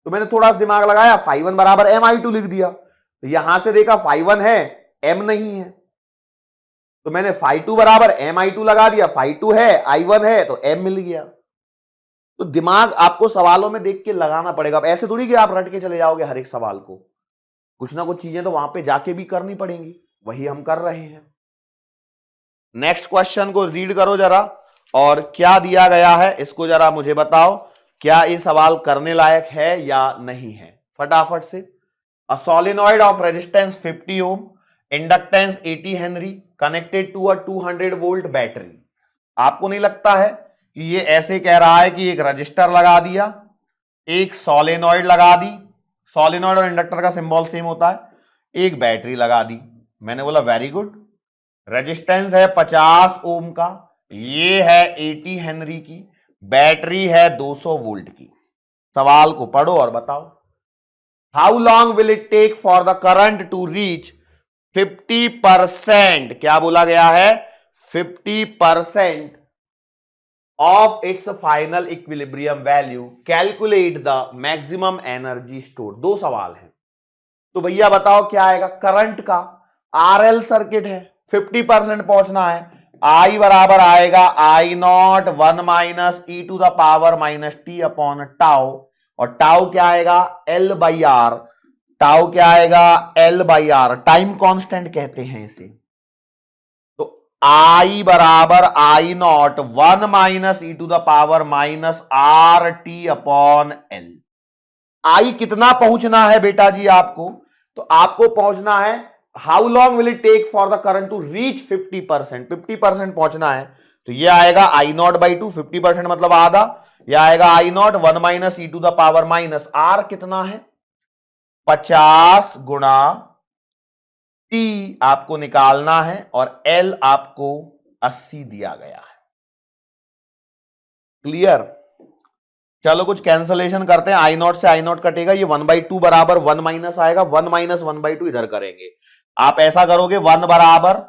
तो मैंने थोड़ा सा दिमाग लगाया, फाई वन बराबर एम आई टू लिख दिया। तो यहां से देखा फाई वन है, एम नहीं है, तो मैंने फाई टू बराबर एम आई टू लगा दिया, फाई टू है, आई वन है, तो एम मिल गया। तो दिमाग आपको सवालों में देख के लगाना पड़ेगा। अब ऐसे थोड़ी कि आप रट के चले जाओगे हर एक सवाल को, कुछ ना कुछ चीजें तो वहां पे जाके भी करनी पड़ेंगी, वही हम कर रहे हैं। नेक्स्ट क्वेश्चन को रीड करो जरा, और क्या दिया गया है इसको जरा मुझे बताओ, क्या ये सवाल करने लायक है या नहीं है, फटाफट से। A solenoid of resistance 50 ohm, inductance 80 henry, connected to a 200 volt battery. आपको नहीं लगता है कि ये ऐसे कह रहा है कि एक रजिस्टर लगा दिया, एक सोलेनॉइड लगा दी, सोलेनॉइड और इंडक्टर का सिंबल सेम होता है, एक बैटरी लगा दी। मैंने बोला वेरी गुड, रेजिस्टेंस है 50 ओम का, ये है 80 हेनरी की, बैटरी है 200 वोल्ट की। सवाल को पढ़ो और बताओ, how long will it take for the current to reach 50%, क्या बोला गया है 50% of its final equilibrium value, calculate the maximum energy stored। दो सवाल है, तो भैया बताओ क्या आएगा? करंट का आरएल सर्किट है, 50% पहुंचना है, आई बराबर आएगा I naught 1 minus E to the power minus T upon tau, और टाउ क्या आएगा एल बाई आर, टाउ क्या आएगा L by R, time constant कहते हैं इसे। तो आई बराबर I naught 1 minus E to the power minus R T upon L. I कितना पहुंचना है बेटा जी आपको? तो आपको पहुंचना है, how long will it take for the current to reach 50%, 50% पहुंचना है, तो ये आएगा आई नॉट बाई टू, 50% मतलब आधा, यह आएगा I naught 1 minus E to the power minus R कितना है 50 गुणा टी आपको निकालना है, और एल आपको 80 दिया गया है। क्लियर? चलो कुछ कैंसलेशन करते हैं, आई नॉट से आई नॉट कटेगा, ये 1/2 बराबर 1 माइनस आएगा, 1 माइनस 1/2 इधर करेंगे। आप ऐसा करोगे 1 बराबर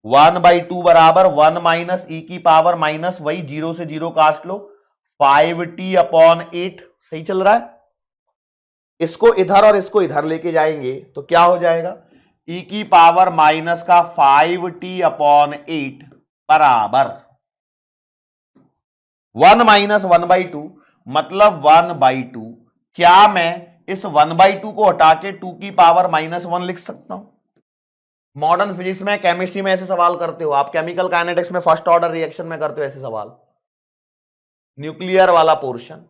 1/2 बराबर 1 माइनस ई की पावर माइनस, वही 0 से 0 काट लो, 5t अपॉन 8। सही चल रहा है? इसको इधर और इसको इधर लेके जाएंगे तो क्या हो जाएगा, ई की पावर माइनस का 5t अपॉन 8 बराबर 1 माइनस 1/2 मतलब 1/2। क्या मैं इस 1/2 को हटा के 2 की पावर माइनस 1 लिख सकता हूं? मॉडर्न फिजिक्स में, केमिस्ट्री में ऐसे सवाल करते हो आप, केमिकल काइनेटिक्स में फर्स्ट ऑर्डर रिएक्शन में करते हो ऐसे सवाल, न्यूक्लियर वाला पोर्शन,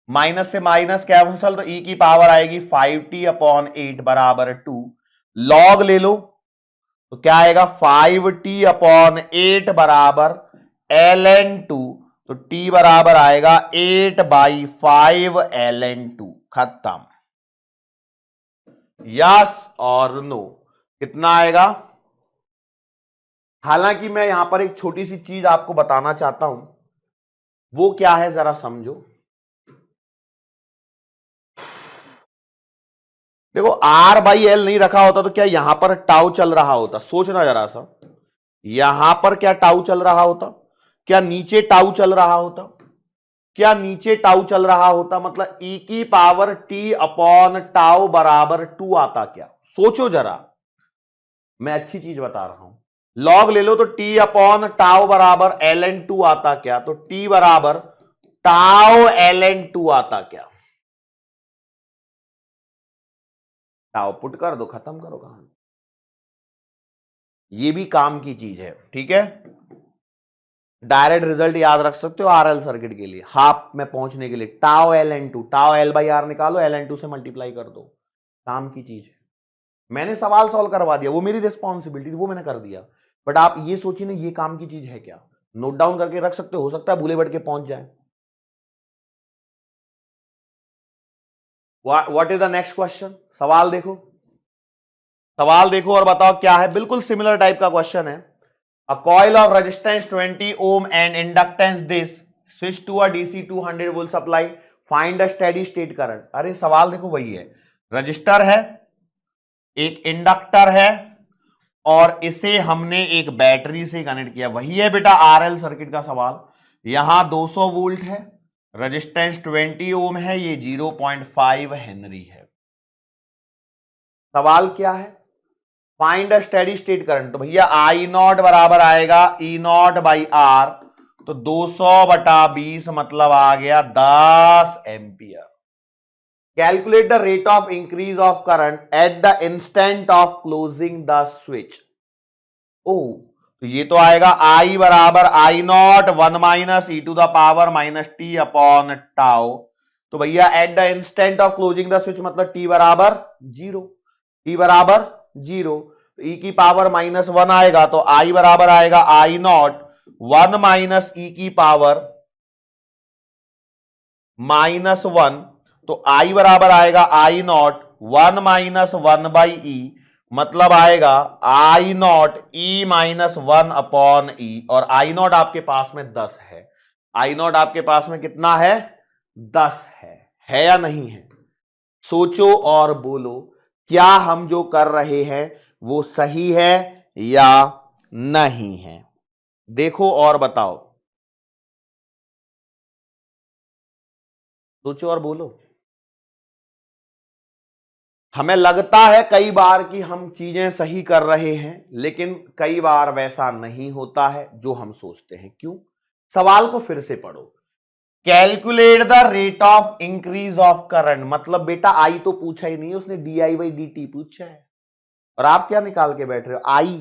माइनस से माइनस कैंसल, तो ई की पावर आएगी 5t अपॉन 8 बराबर 2, लॉग ले लो तो क्या आएगा 5t अपॉन 8 बराबर ln2, तो t बराबर आएगा 8/5 ln2। खत्म। यस और नो? कितना आएगा हालांकि मैं यहां पर एक छोटी सी चीज आपको बताना चाहता हूं, वो क्या है जरा समझो। देखो R बाई एल नहीं रखा होता तो क्या यहां पर टाउ चल रहा होता? सोचना जरा सा, यहां पर क्या टाउ चल रहा होता? क्या नीचे टाउ चल रहा होता? क्या नीचे टाउ चल रहा होता? मतलब e की पावर t अपॉन टाउ बराबर 2 आता क्या? सोचो जरा, मैं अच्छी चीज बता रहा हूं। लॉग ले लो तो t अपॉन टाउ बराबर ln2 आता क्या? तो t बराबर टाउ ln2 आता क्या? टाउ पुट कर दो, खत्म करो कहानी। ये भी काम की चीज है, ठीक है। डायरेक्ट रिजल्ट याद रख सकते हो आरएल सर्किट के लिए, हाफ में पहुंचने के लिए tau ln2, tau l by R निकालो, ln2 से मल्टीप्लाई कर दो, काम की चीज है। मैंने सवाल सॉल्व करवा दिया, वो मेरी रिस्पॉन्सिबिलिटी, वो मैंने कर दिया। बट आप ये सोचिए ना, ये काम की चीज है क्या? नोट डाउन करके रख सकते हो सकता है भूले बढ़ के पहुंच जाए। What is the next question? सवाल देखो, सवाल देखो और बताओ क्या है। बिल्कुल सिमिलर टाइप का क्वेश्चन है। A coil of resistance 20 ohm and inductance this switch to a DC 200 volt supply, find the steady state current। अरे सवाल देखो वही है, रजिस्टर है, एक इंडक्टर है, और इसे हमने एक बैटरी से कनेक्ट किया। वही है बेटा आरएल सर्किट का सवाल। यहां 200 वोल्ट है, रजिस्टेंस 20 ओम है, ये 0.5 हेनरी है। सवाल क्या है? Find a steady state current. तो भैया आई नॉट बराबर आएगा ई नॉट बाई आर, तो 200/20 मतलब आ गया 10 ampere. Calculate the rate of increase of current at the instant of closing the switch. Oh, तो ये तो आएगा आई बराबर I naught 1 minus E to the power minus T upon tau. तो भैया at the instant of closing the switch मतलब T बराबर 0, T बराबर 0, तो ई की पावर -1 आएगा, तो आई बराबर आएगा आई नॉट 1 माइनस ई की पावर -1, तो आई बराबर आएगा I naught 1 minus 1 by E, मतलब आएगा आई नॉट ई -1 अपॉन ई, और आई नॉट आपके पास में 10 है। आई नॉट आपके पास में कितना है? 10 है या नहीं है? सोचो और बोलो, क्या हम जो कर रहे हैं वो सही है या नहीं है? देखो और बताओ, सोचो और बोलो। हमें लगता है कई बार कि हम चीजें सही कर रहे हैं, लेकिन कई बार वैसा नहीं होता है जो हम सोचते हैं। क्यों? सवाल को फिर से पढ़ो। Calculate the rate of increase of current, मतलब बेटा आई तो पूछा ही नहीं, उसने D I by D T पूछा है, और आप क्या निकाल के बैठ रहे हो? I.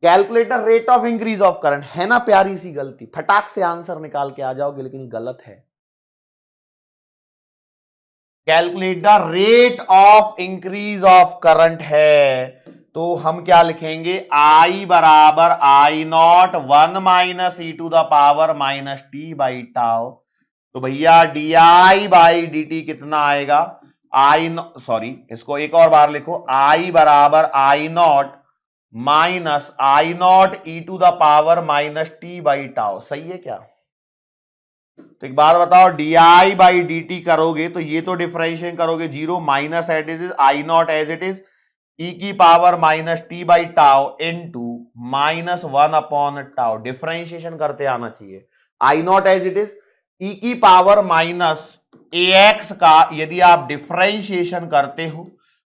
Calculate the rate of increase of current, है ना प्यारी सी गलती, फटाक से आंसर निकाल के आ जाओगे, लेकिन गलत है। Calculate the rate of increase of current है, तो हम क्या लिखेंगे? आई बराबर I naught 1 minus E to the power minus T by tau. तो भैया D I by D T कितना आएगा? आई, सॉरी इसको एक और बार लिखो, आई बराबर I naught minus I naught E to the power minus T by tau. सही है क्या? तो एक बात बताओ, D I by D T करोगे तो ये तो डिफरेंशिएट करोगे 0 minus at is I naught as it is E की पावर minus T by tau into -1 upon tau. Differentiation करते आना चाहिए। I naught as it is E की पावर माइनस ए एक्स का यदि आप डिफरेंशिएशन करते हो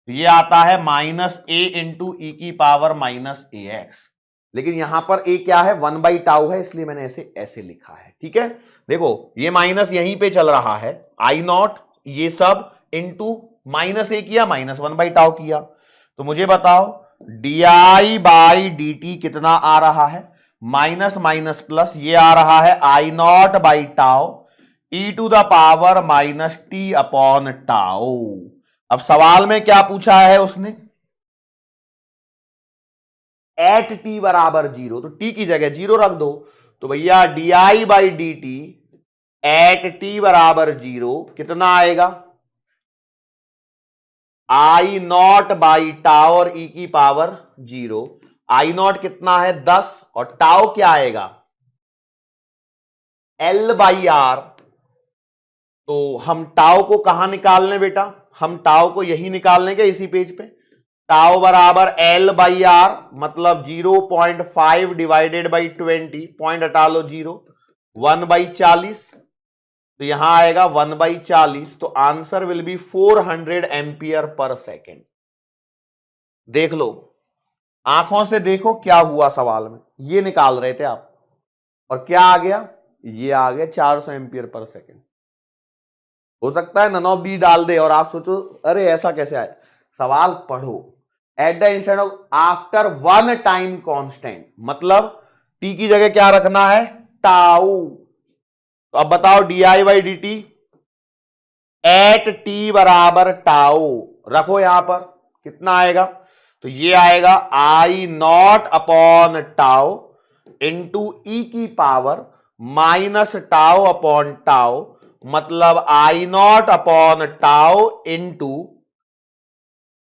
तो ये आता है -a इंटू ई की पावर माइनस ए एक्स। लेकिन यहां पर ए क्या है? 1 बाई टाउ है, इसलिए मैंने ऐसे लिखा है। ठीक है, देखो ये माइनस यहीं पे चल रहा है, आई नॉट ये सब इंटू -a किया, -1 बाई टाउ किया। तो मुझे बताओ D I by D T कितना आ रहा है? माइनस माइनस प्लस, ये आ रहा है I naught by tau E to the power minus T upon tau. अब सवाल में क्या पूछा है उसने? एट टी बराबर 0, तो टी की जगह 0 रख दो। तो भैया D I by D T at T बराबर 0 कितना आएगा? आई नॉट बाई टाउ और ई की पावर 0, आई नॉट कितना है 10 और टाउ क्या आएगा L/R। तो हम टाउ को कहां निकाल लें बेटा, हम टाउ को यही निकाल लेंगे इसी पेज पे। टाउ बराबर L/R मतलब 0.5 डिवाइडेड बाई 20, पॉइंट हटा लो 0, 1/40, तो यहां आएगा 1/40। तो answer will be 400 ampere per second. देख लो, आंखों से देखो क्या हुआ सवाल में, ये निकाल रहे थे आप और क्या आ गया, ये आ गया 400 एम्पियर पर सेकेंड। हो सकता है नन ऑफ दी डाल दे और आप सोचो अरे ऐसा कैसे आया। सवाल पढ़ो, eight the instant of after one time constant, मतलब टी की जगह क्या रखना है टाउ। तो अब बताओ di/dt एट टी बराबर टाउ रखो, यहां पर कितना आएगा, तो ये आएगा I naught upon tau into ई की पावर माइनस टाउ अपॉन टाउ, मतलब आई नॉट अपॉन टाउ इंटू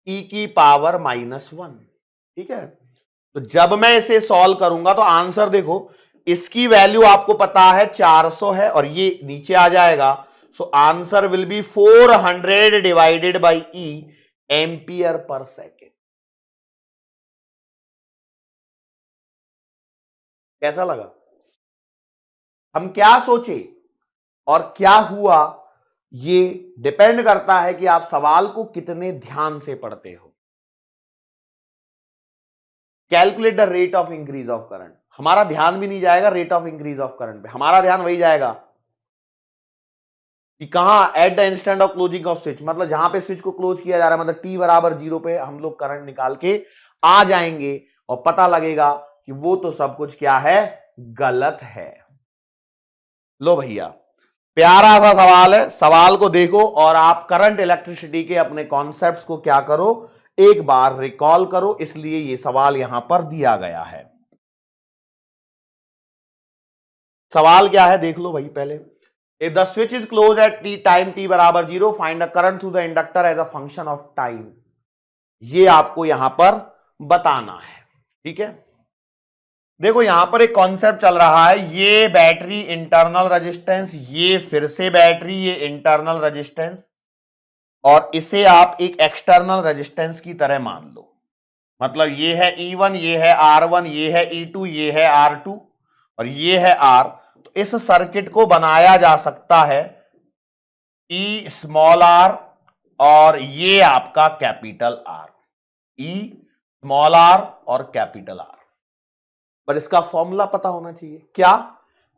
ई की पावर -1। ठीक है, तो जब मैं इसे सॉल्व करूंगा तो आंसर देखो, इसकी वैल्यू आपको पता है 400 है और ये नीचे आ जाएगा। So answer will be 400 divided by E ampere per second. कैसा लगा, हम क्या सोचे और क्या हुआ, ये डिपेंड करता है कि आप सवाल को कितने ध्यान से पढ़ते हो। Calculate the rate of increase of current, हमारा ध्यान भी नहीं जाएगा rate of increase of current पे, हमारा ध्यान वही जाएगा कि कहां eight the instant of closing off switch, मतलब जहां पे स्विच को क्लोज किया जा रहा है, मतलब टी बराबर 0 पे हम लोग करंट निकाल के आ जाएंगे और पता लगेगा कि वो तो सब कुछ क्या है गलत है। लो भैया, प्यारा सा सवाल है, सवाल को देखो और आप करंट इलेक्ट्रिसिटी के अपने कॉन्सेप्ट्स को क्या करो एक बार रिकॉल करो, इसलिए ये सवाल यहां पर दिया गया है। सवाल क्या है देख लो भाई पहले, if the switch is close at t time t बराबर 0 find the current through the inductor as a function of time, ये आपको यहां पर बताना है। ठीक है, देखो यहां पर एक कॉन्सेप्ट चल रहा है, ये बैटरी इंटरनल रेजिस्टेंस, ये फिर से बैटरी, ये इंटरनल रेजिस्टेंस, और इसे आप एक एक्सटर्नल रेजिस्टेंस की तरह मान लो, मतलब ये है E1, ये है R1, ये है E2, ये है R2 और ये है R। तो इस सर्किट को बनाया जा सकता है E स्मॉल r और ये आपका capital R, E small r और कैपिटल R। पर इसका फॉर्मूला पता होना चाहिए, क्या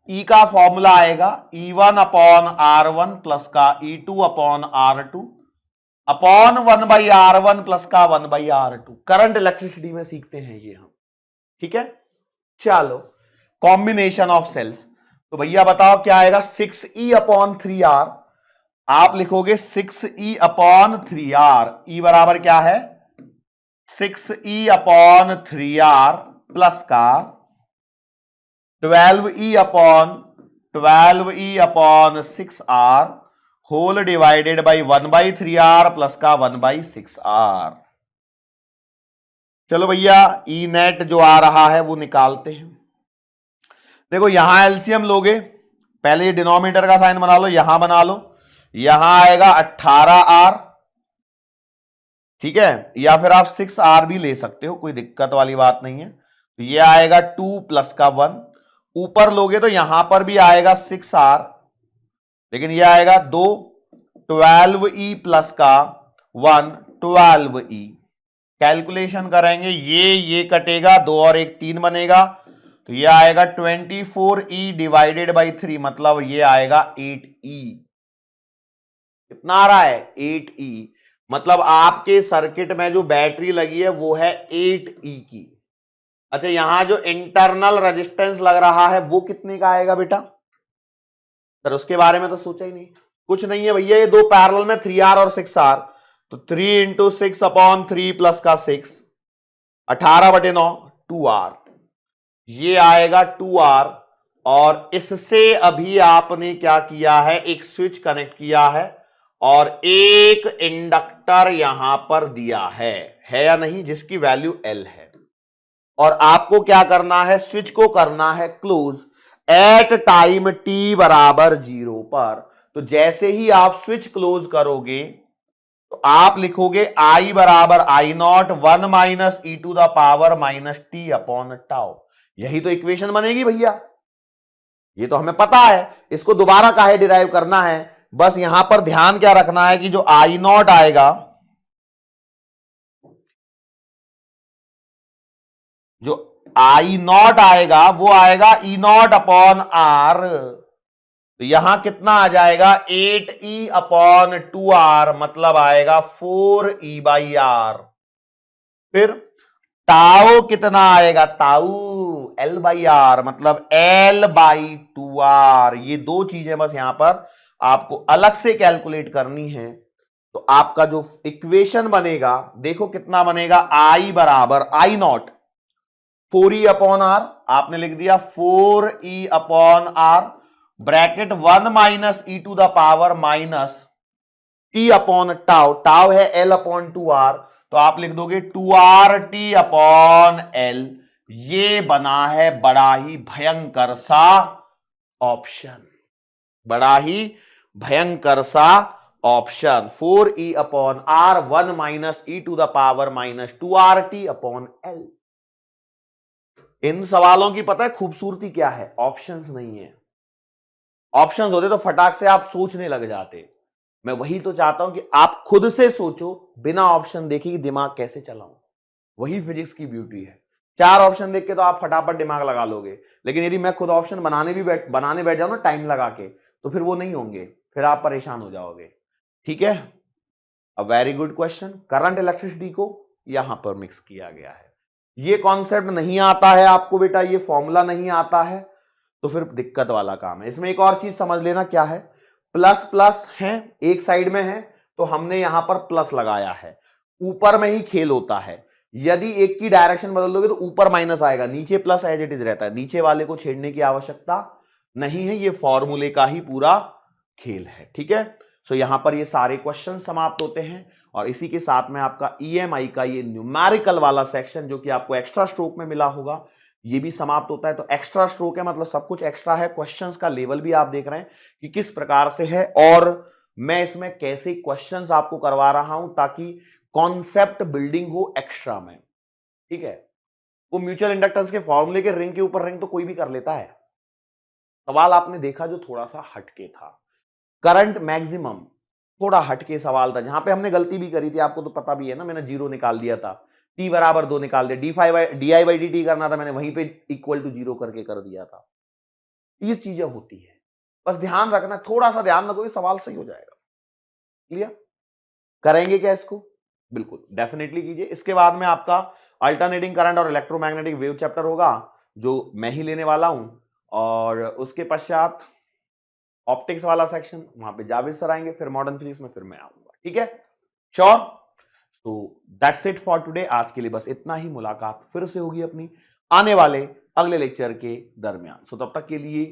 E का फॉर्मूला आएगा E1 अपॉन R1 प्लस का E2 upon R2 upon 1/R1 plus का 1/R2। करंट इलेक्ट्रिसिटी में सीखते हैं ये हम। ठीक है, चलो कॉम्बिनेशन ऑफ सेल्स, तो भैया बताओ क्या आएगा 6E अपॉन 3R, आप लिखोगे 6E अपॉन 3R, E बराबर क्या है 6E अपॉन 3R प्लस का 12E upon 6R whole divided by 1/3R plus का 1/6R। चलो भैया ई नेट जो आ रहा है वो निकालते हैं। देखो यहां एलसीएम लोगे, पहले ये डिनोमिनेटर का साइन बना लो, यहां बना लो, यहां आएगा 18R, ठीक है, या फिर आप 6R भी ले सकते हो, कोई दिक्कत वाली बात नहीं है। तो ये आएगा 2 प्लस का 1, ऊपर लोगे तो यहां पर भी आएगा 6R, लेकिन ये आएगा 2, 12E प्लस का 1, 12E। कैलकुलेशन करेंगे, ये कटेगा, 2 और 1 3 बनेगा, तो ये आएगा 24E डिवाइडेड बाई 3, मतलब ये आएगा 8E। कितना आ रहा है 8E, मतलब आपके सर्किट में जो बैटरी लगी है वो है 8E की। अच्छा, यहां जो इंटरनल रेजिस्टेंस लग रहा है वो कितने का आएगा बेटा, सर उसके बारे में तो सोचा ही नहीं। कुछ नहीं है भैया, ये दो पैरेलल में 3R और 6R, तो 3 इंटू 6 अपॉन 3 प्लस का 6, 18/9 2R, ये आएगा 2R। और इससे अभी आपने क्या किया है, एक स्विच कनेक्ट किया है और एक इंडक्टर यहां पर दिया है या नहीं, जिसकी वैल्यू L है, और आपको क्या करना है, स्विच को करना है क्लोज एट टाइम t बराबर 0 पर। तो जैसे ही आप स्विच क्लोज करोगे तो आप लिखोगे I बराबर I naught 1 minus E to the power minus T upon tau. यही तो इक्वेशन बनेगी भैया, ये तो हमें पता है। इसको दोबारा काहे डिराइव करना है, बस यहां पर ध्यान क्या रखना है कि जो I नॉट आएगा, जो I नॉट आएगा वो आएगा ई नॉट अपॉन आर। तो यहां कितना आ जाएगा 8e अपॉन 2r, मतलब आएगा 4e बाई आर। फिर टाओ कितना आएगा, ताऊ L बाई आर, मतलब L बाई 2r। ये दो चीजें बस यहां पर आपको अलग से कैलकुलेट करनी है। तो आपका जो इक्वेशन बनेगा देखो कितना बनेगा, I बराबर I not 4e upon are, आपने लिख दिया 4e upon R, bracket 1 minus E to the power minus T upon tau, tau है L अपॉन 2r, तो आप लिख दोगे 2RT अपॉन L। ये बना है बड़ा ही भयंकर सा ऑप्शन, बड़ा ही भयंकर सा option, 4e upon R 1 minus E to the power minus 2RT upon L। इन सवालों की पता है खूबसूरती क्या है, ऑप्शंस नहीं है। ऑप्शंस होते तो फटाक से आप सोचने लग जाते। मैं वही तो चाहता हूं कि आप खुद से सोचो, बिना ऑप्शन देखे कि दिमाग कैसे चलाऊं। वही फिजिक्स की ब्यूटी है। चार ऑप्शन देख के तो आप फटाफट दिमाग लगा लोगे, लेकिन यदि मैं खुद ऑप्शन बनाने बैठ जाऊं ना टाइम लगा के, तो फिर वो नहीं होंगे, फिर आप परेशान हो जाओगे। ठीक है, a very good question. Current electricity को यहां पर मिक्स किया गया है। ये कॉन्सेप्ट नहीं आता है आपको बेटा, ये फॉर्मूला नहीं आता है, तो फिर दिक्कत वाला काम है। इसमें एक और चीज समझ लेना क्या है, प्लस प्लस है एक साइड में है, तो हमने यहां पर प्लस लगाया है। ऊपर में ही खेल होता है, यदि एक की डायरेक्शन बदल दोगे तो ऊपर माइनस आएगा, नीचे प्लस एज इट इज रहता है। नीचे वाले को छेड़ने की आवश्यकता नहीं है, ये फॉर्मूले का ही पूरा खेल है। ठीक है, सो यहां पर ये सारे क्वेश्चन समाप्त होते हैं, और इसी के साथ में आपका ईएमआई का ये न्यूमेरिकल वाला सेक्शन जो कि आपको एक्स्ट्रा स्ट्रोक में मिला होगा, ये भी समाप्त होता है। तो एक्स्ट्रा स्ट्रोक है मतलब सब कुछ एक्स्ट्रा है। क्वेश्चंस का लेवल भी आप देख रहे हैं कि किस प्रकार से है, और मैं इसमें कैसे क्वेश्चंस आपको करवा रहा हूं ताकि कॉन्सेप्ट बिल्डिंग हो एक्स्ट्रा में। ठीक है, वो म्यूचुअल इंडक्टेंस के फॉर्मूले के रिंग के ऊपर रिंग तो कोई भी कर लेता है। सवाल आपने देखा जो थोड़ा सा हटके था, करंट मैक्सिमम थोड़ा हटके सवाल था, जहां पे हमने गलती भी करी थी, आपको तो पता भी है ना, मैंने जीरो निकाल दिया था, टी बराबर 2 निकाल दिया, D I by D T करना था, मैंने वहीं पे इक्वल टू 0 करके कर दिया था। ये चीजें होती है, बस ध्यान रखना, थोड़ा सा ध्यान रखोगे सवाल सही हो जाएगा। क्लियर, करेंगे क्या इसको, बिल्कुल डेफिनेटली कीजिए। इसके बाद में आपका अल्टरनेटिंग करंट और इलेक्ट्रोमैग्नेटिक वेव चैप्टर होगा, जो मैं ही लेने वाला हूं, और उसके पश्चात ऑप्टिक्स वाला सेक्शन वहां पे जावेद सर आएंगे, फिर मॉडर्न फिजिक्स में फिर मैं आऊंगा। ठीक है, sure. So that's it for today. आज के लिए बस इतना ही, मुलाकात फिर से होगी अपनी आने वाले अगले लेक्चर के दरमियान। सो तब तक के लिए